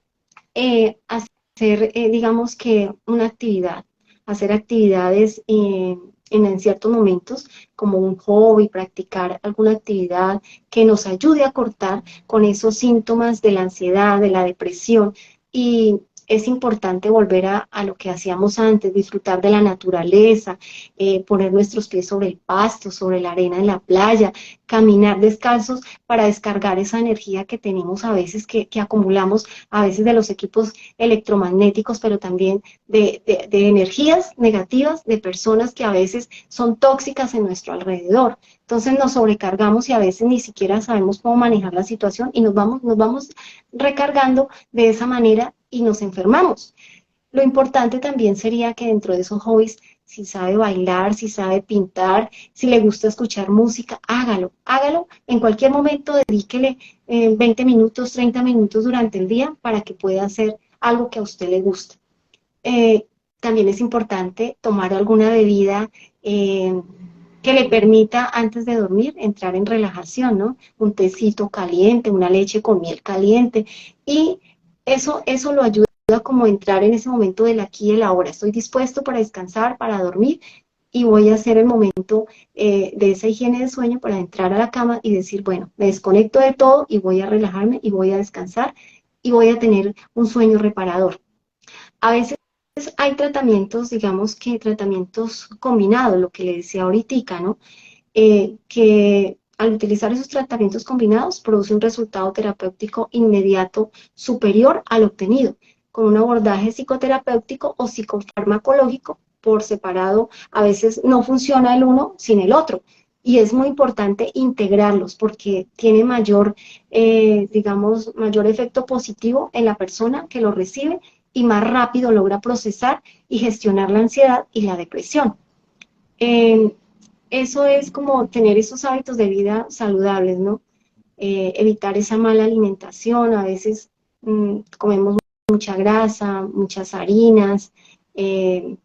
Hacer, digamos que una actividad, hacer actividades en ciertos momentos, como un hobby, practicar alguna actividad que nos ayude a cortar con esos síntomas de la ansiedad, de la depresión. Y es importante volver a lo que hacíamos antes, disfrutar de la naturaleza, poner nuestros pies sobre el pasto, sobre la arena en la playa, caminar descalzos para descargar esa energía que tenemos a veces, que acumulamos a veces de los equipos electromagnéticos, pero también de energías negativas de personas que a veces son tóxicas en nuestro alrededor. Entonces nos sobrecargamos y a veces ni siquiera sabemos cómo manejar la situación y nos vamos recargando de esa manera y nos enfermamos. Lo importante también sería que dentro de esos hobbies, si sabe bailar, si sabe pintar, si le gusta escuchar música, hágalo, hágalo. En cualquier momento dedíquele 20 minutos, 30 minutos durante el día para que pueda hacer algo que a usted le guste. Eh, También es importante tomar alguna bebida que le permita antes de dormir entrar en relajación, ¿no? Un tecito caliente, una leche con miel caliente, y eso lo ayuda como a entrar en ese momento del aquí y el ahora. Estoy dispuesto para descansar, para dormir, y voy a hacer el momento de esa higiene de sueño para entrar a la cama y decir, bueno, me desconecto de todo y voy a relajarme y voy a descansar y voy a tener un sueño reparador. A veces hay tratamientos, digamos que tratamientos combinados, lo que le decía ahorita, ¿no? Que al utilizar esos tratamientos combinados produce un resultado terapéutico inmediato superior al obtenido. Con un abordaje psicoterapéutico o psicofarmacológico por separado, a veces no funciona el uno sin el otro. Y es muy importante integrarlos porque tiene mayor, digamos, mayor efecto positivo en la persona que lo recibe y más rápido logra procesar y gestionar la ansiedad y la depresión. Eh, Eso es como tener esos hábitos de vida saludables, ¿no? Evitar esa mala alimentación, a veces comemos mucha grasa, muchas harinas,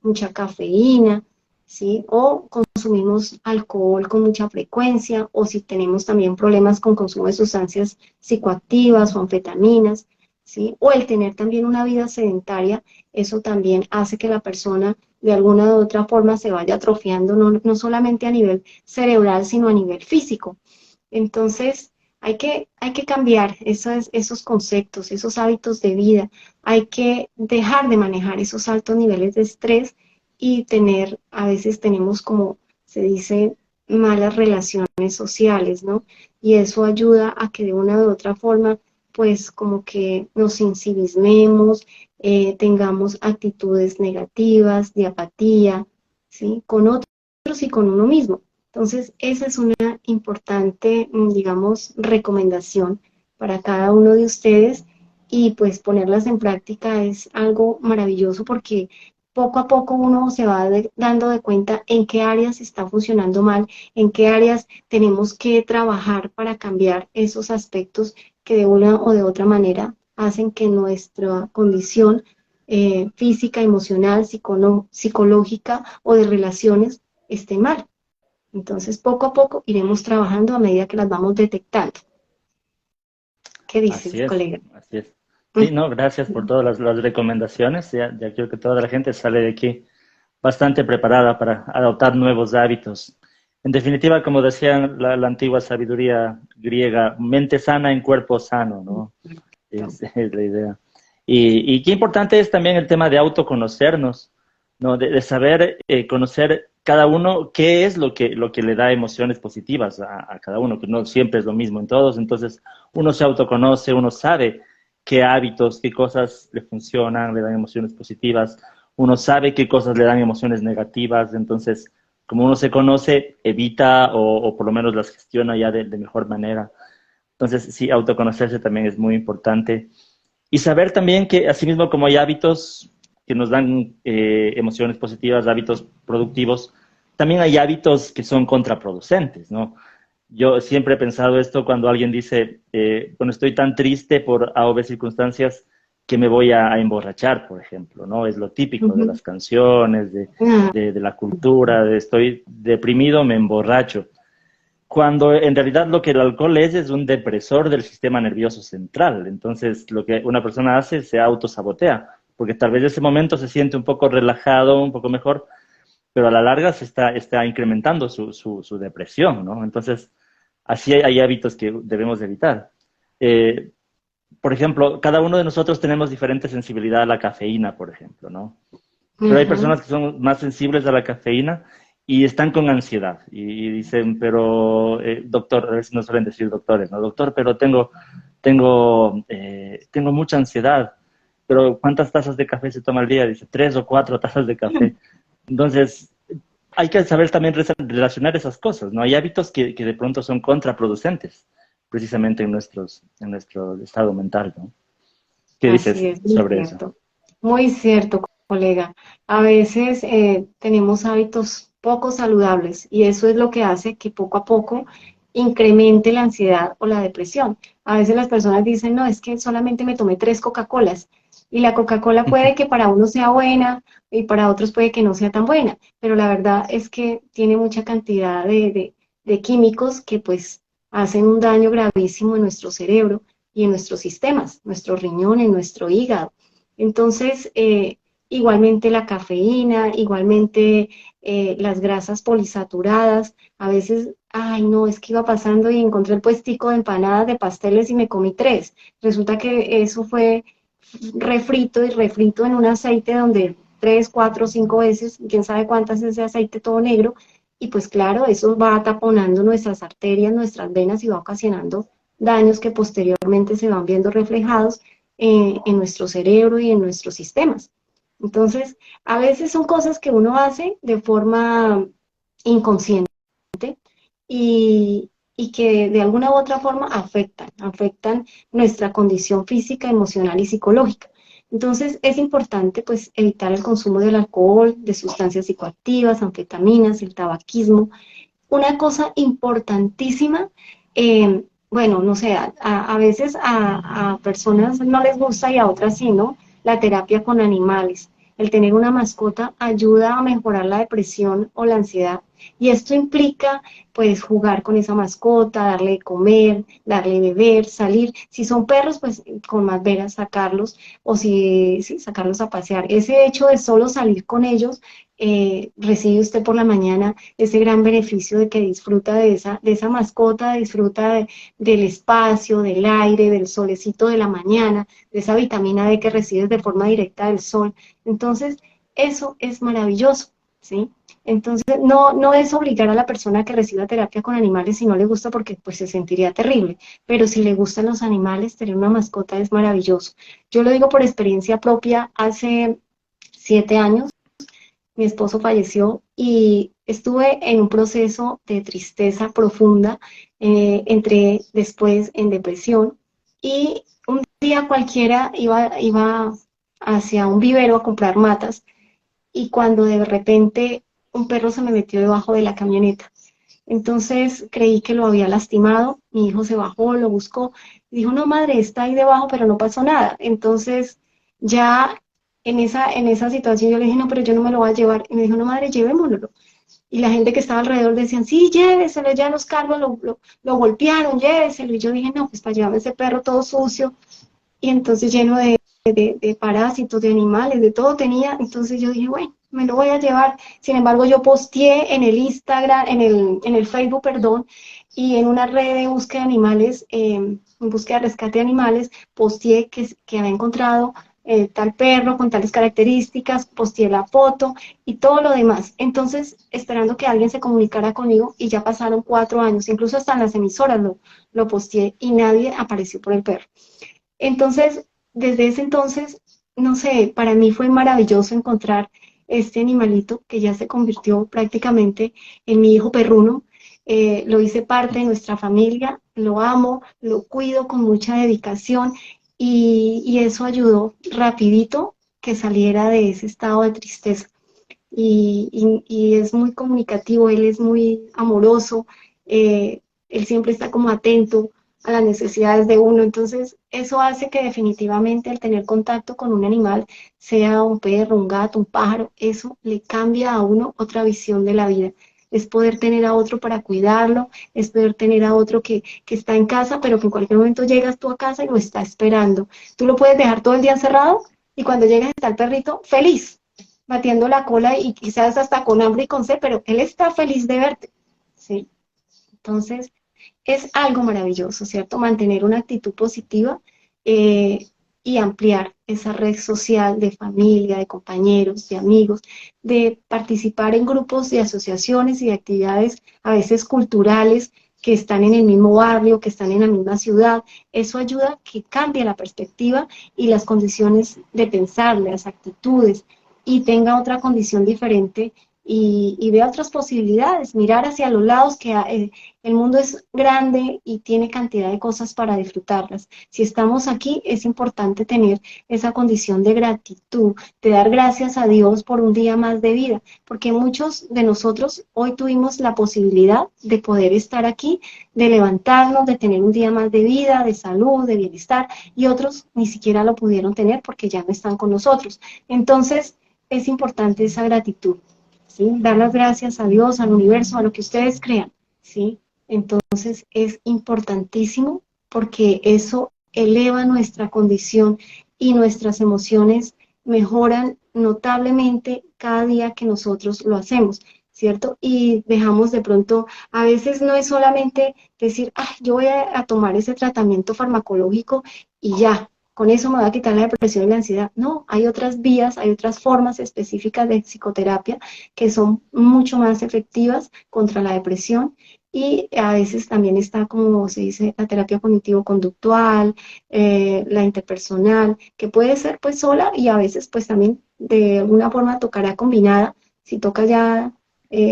mucha cafeína, ¿sí? O consumimos alcohol con mucha frecuencia, o si tenemos también problemas con consumo de sustancias psicoactivas o anfetaminas, ¿sí? O el tener también una vida sedentaria, eso también hace que la persona de alguna u otra forma se vaya atrofiando, no solamente a nivel cerebral, sino a nivel físico. Entonces, hay que cambiar esos conceptos, esos hábitos de vida. Hay que dejar de manejar esos altos niveles de estrés y tener, a veces tenemos como se dice, malas relaciones sociales, ¿no? Y eso ayuda a que de una u otra forma, pues como que nos incivismemos, tengamos actitudes negativas, de apatía, ¿sí? Con otros y con uno mismo. Entonces, esa es una importante, digamos, recomendación para cada uno de ustedes y pues ponerlas en práctica es algo maravilloso porque poco a poco uno se va dando de cuenta en qué áreas está funcionando mal, en qué áreas tenemos que trabajar para cambiar esos aspectos que de una o de otra manera hacen que nuestra condición física, emocional, psicológica o de relaciones esté mal. Entonces, poco a poco iremos trabajando a medida que las vamos detectando. ¿Qué Así dices, es, colega? así es. Sí, no, gracias por todas las recomendaciones. Ya creo que toda la gente sale de aquí bastante preparada para adoptar nuevos hábitos. En definitiva, como decía la antigua sabiduría griega, mente sana en cuerpo sano, ¿no? Es la idea. Y qué importante es también el tema de autoconocernos, ¿no? De saber conocer cada uno qué es lo que le da emociones positivas a cada uno, que no siempre es lo mismo en todos. Entonces, uno se autoconoce, uno sabe qué hábitos, qué cosas le funcionan, le dan emociones positivas, uno sabe qué cosas le dan emociones negativas. Entonces, como uno se conoce, evita o por lo menos las gestiona ya de mejor manera. Entonces, sí, autoconocerse también es muy importante. Y saber también que, asimismo, como hay hábitos que nos dan emociones positivas, hábitos productivos, también hay hábitos que son contraproducentes, ¿no? Yo siempre he pensado esto cuando alguien dice, bueno, estoy tan triste por A o B circunstancias que me voy a emborrachar, por ejemplo, ¿no? Es lo típico de Ujú. las canciones, Ah, de la cultura, de estoy deprimido, me emborracho, cuando en realidad lo que el alcohol es un depresor del sistema nervioso central. Entonces, lo que una persona hace se autosabotea, porque tal vez en ese momento se siente un poco relajado, un poco mejor, pero a la larga está incrementando su depresión, ¿no? Entonces, así hay hábitos que debemos evitar. Eh, por ejemplo, cada uno de nosotros tenemos diferente sensibilidad a la cafeína, por ejemplo, ¿no? Pero hay ujú. personas que son más sensibles a la cafeína y están con ansiedad y dicen, pero doctor, a veces no suelen decir doctores, ¿no? Doctor, pero tengo mucha ansiedad, pero ¿cuántas tazas de café se toma al día? Dice, 3 o 4 tazas de café. Entonces, hay que saber también relacionar esas cosas, ¿no? Hay hábitos que de pronto son contraproducentes, precisamente en nuestro estado mental, ¿no? ¿Qué Así dices es, sobre eso? muy cierto, colega. A veces tenemos hábitos poco saludables y eso es lo que hace que poco a poco incremente la ansiedad o la depresión. A veces las personas dicen, no, es que solamente me tomé 3 Coca-Colas y la Coca-Cola puede que para uno sea buena y para otros puede que no sea tan buena, pero la verdad es que tiene mucha cantidad de químicos que pues hacen un daño gravísimo en nuestro cerebro y en nuestros sistemas, nuestro riñón, en nuestro hígado. Entonces, igualmente la cafeína, igualmente las grasas polisaturadas, a veces, ay no, es que iba pasando y encontré el puestico de empanadas de pasteles y me comí 3. Resulta que eso fue refrito y refrito en un aceite donde 3, 4, 5 veces, quién sabe cuántas ese aceite todo negro, y pues claro, eso va taponando nuestras arterias, nuestras venas y va ocasionando daños que posteriormente se van viendo reflejados en nuestro cerebro y en nuestros sistemas. Entonces, a veces son cosas que uno hace de forma inconsciente y que de alguna u otra forma afectan nuestra condición física, emocional y psicológica. Entonces es importante pues evitar el consumo del alcohol, de sustancias psicoactivas, anfetaminas, el tabaquismo. Una cosa importantísima, bueno, no sé, a veces a personas no les gusta y a otras sí, ¿no? La terapia con animales. El tener una mascota ayuda a mejorar la depresión o la ansiedad. Y esto implica, pues, jugar con esa mascota, darle de comer, darle de beber, salir. Si son perros, pues, con más veras sacarlos, o si, sí, sacarlos a pasear. Ese hecho de solo salir con ellos, recibe usted por la mañana ese gran beneficio de que disfruta de esa mascota, disfruta del espacio, del aire, del solecito de la mañana, de esa vitamina D que recibes de forma directa del sol. Entonces, eso es maravilloso, ¿sí? Entonces, no es obligar a la persona que reciba terapia con animales si no le gusta porque pues se sentiría terrible, pero si le gustan los animales, tener una mascota es maravilloso. Yo lo digo por experiencia propia, hace 7 años mi esposo falleció y estuve en un proceso de tristeza profunda, entré después en depresión y un día cualquiera iba hacia un vivero a comprar matas y cuando de repente un perro se me metió debajo de la camioneta. Entonces creí que lo había lastimado, mi hijo se bajó, lo buscó, y dijo, no madre, está ahí debajo, pero no pasó nada. Entonces ya en esa situación yo le dije, no, pero yo no me lo voy a llevar. Y me dijo, no madre, llevémoslo. Y la gente que estaba alrededor decían, sí, lléveselo, ya los cargos lo golpearon, lléveselo. Y yo dije, no, pues para llevarme ese perro todo sucio y entonces lleno de parásitos, de animales, de todo tenía, entonces yo dije, bueno, me lo voy a llevar. Sin embargo, yo posteé en el Instagram, en el Facebook, perdón, y en una red de búsqueda de animales, en búsqueda de rescate de animales, posteé que había encontrado tal perro con tales características, posteé la foto y todo lo demás. Entonces, esperando que alguien se comunicara conmigo y ya pasaron 4 años, incluso hasta en las emisoras lo posteé y nadie apareció por el perro. Entonces, desde ese entonces, no sé, para mí fue maravilloso encontrar este animalito que ya se convirtió prácticamente en mi hijo perruno. Lo hice parte de nuestra familia, lo amo, lo cuido con mucha dedicación y eso ayudó rapidito que saliera de ese estado de tristeza. Y es muy comunicativo, él es muy amoroso, él siempre está como atento a las necesidades de uno, entonces eso hace que definitivamente al tener contacto con un animal, sea un perro, un gato, un pájaro, eso le cambia a uno otra visión de la vida. Es poder tener a otro para cuidarlo, es poder tener a otro que está en casa, pero que en cualquier momento llegas tú a casa y lo está esperando. Tú lo puedes dejar todo el día encerrado y cuando llegas está el perrito feliz, batiendo la cola y quizás hasta con hambre y con sed, pero él está feliz de verte, ¿sí? Entonces, es algo maravilloso, ¿cierto? Mantener una actitud positiva eh, y ampliar esa red social de familia, de compañeros, de amigos, de participar en grupos de asociaciones y de actividades a veces culturales que están en el mismo barrio, que están en la misma ciudad. Eso ayuda a que cambie la perspectiva y las condiciones de pensar, las actitudes, y tenga otra condición diferente y vea otras posibilidades, mirar hacia los lados que el mundo es grande y tiene cantidad de cosas para disfrutarlas. Si estamos aquí, es importante tener esa condición de gratitud, de dar gracias a Dios por un día más de vida, porque muchos de nosotros hoy tuvimos la posibilidad de poder estar aquí, de levantarnos, de tener un día más de vida, de salud, de bienestar, y otros ni siquiera lo pudieron tener porque ya no están con nosotros. Entonces, es importante esa gratitud, ¿sí? Dar las gracias a Dios, al universo, a lo que ustedes crean, ¿sí? Entonces es importantísimo porque eso eleva nuestra condición y nuestras emociones mejoran notablemente cada día que nosotros lo hacemos, ¿cierto? Y dejamos de pronto, a veces no es solamente decir, ah, yo voy a tomar ese tratamiento farmacológico y ya, con eso me va a quitar la depresión y la ansiedad. No, hay otras vías, hay otras formas específicas de psicoterapia que son mucho más efectivas contra la depresión Y a veces también está, como se dice, la terapia cognitivo-conductual, la interpersonal, que puede ser pues sola y a veces pues también de alguna forma tocará combinada. Si toca ya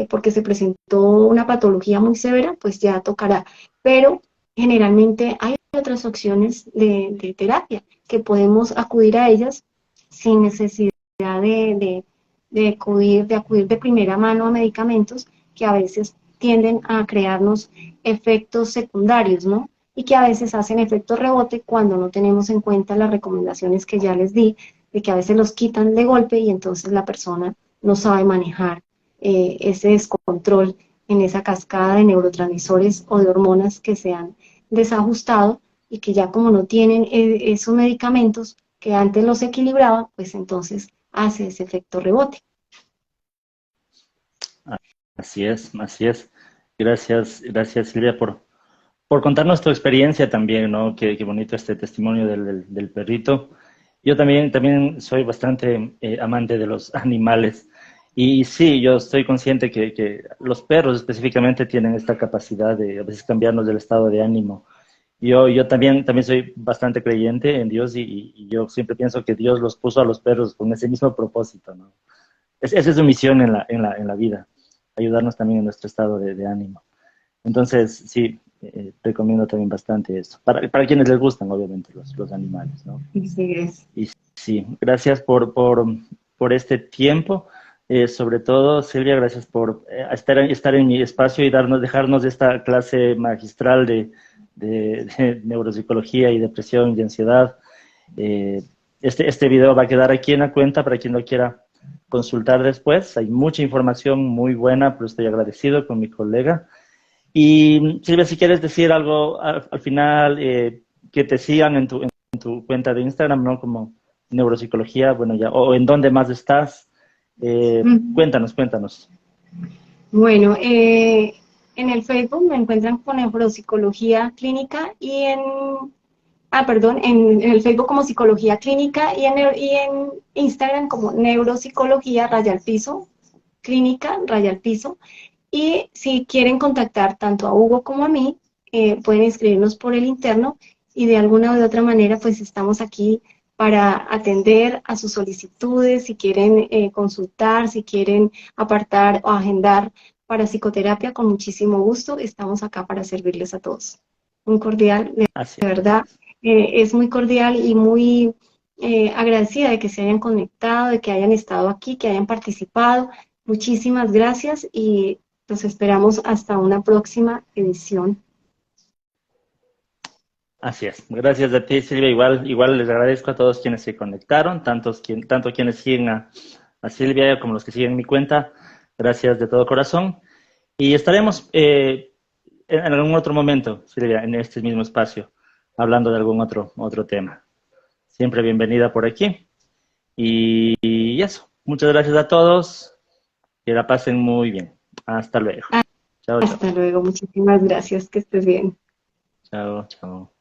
porque se presentó una patología muy severa, pues ya tocará. Pero generalmente hay otras opciones de terapia que podemos acudir a ellas sin necesidad de acudir de primera mano a medicamentos que a veces tienden a crearnos efectos secundarios, ¿no? Y que a veces hacen efecto rebote cuando no tenemos en cuenta las recomendaciones que ya les di, de que a veces los quitan de golpe y entonces la persona no sabe manejar ese descontrol en esa cascada de neurotransmisores o de hormonas que se han desajustado y que ya como no tienen esos medicamentos que antes los equilibraba, pues entonces hace ese efecto rebote. Así es, así es. Gracias, gracias Silvia por contarnos tu experiencia también, ¿no? Qué bonito este testimonio del perrito. Yo también soy bastante amante de los animales. Y sí, yo estoy consciente que los perros específicamente tienen esta capacidad de a veces cambiarnos del estado de ánimo. Yo también soy bastante creyente en Dios y yo siempre pienso que Dios los puso a los perros con ese mismo propósito, ¿no? Esa es su misión en la vida, ayudarnos también en nuestro estado de ánimo. Entonces, sí, recomiendo también bastante esto. Para quienes les gustan, obviamente, los animales, ¿no? Así es. Y sí, gracias por este tiempo. Sobre todo, Silvia, gracias por estar en mi espacio y dejarnos esta clase magistral de neuropsicología y depresión y ansiedad. Eh, este video va a quedar aquí en la cuenta para quien lo quiera consultar después. Hay mucha información muy buena, pero estoy agradecido con mi colega. Y Silvia, si quieres decir algo al final, que te sigan en tu cuenta de Instagram, ¿no? Como neuropsicología, bueno, ya, o en dónde más estás. Cuéntanos. Bueno, en el Facebook me encuentran con neuropsicología clínica en el Facebook como psicología clínica y en Instagram como neuropsicología raya al piso, clínica raya al piso. Y si quieren contactar tanto a Hugo como a mí, pueden escribirnos por el interno y de alguna u de otra manera pues estamos aquí para atender a sus solicitudes, si quieren consultar, si quieren apartar o agendar para psicoterapia, con muchísimo gusto, estamos acá para servirles a todos. Un cordial, de Así verdad, es muy cordial y muy agradecida de que se hayan conectado, de que hayan estado aquí, que hayan participado. Muchísimas gracias y los esperamos hasta una próxima edición. así es. Gracias a ti, Silvia. Igual les agradezco a todos quienes se conectaron, tanto quienes siguen a Silvia como los que siguen mi cuenta. Gracias de todo corazón. Y estaremos en algún otro momento, Silvia, en este mismo espacio, hablando de algún otro tema. Siempre bienvenida por aquí. Y eso. Muchas gracias a todos. Que la pasen muy bien. Hasta luego. Chao, chao. Hasta luego, muchísimas gracias, que estés bien. Chao, chao.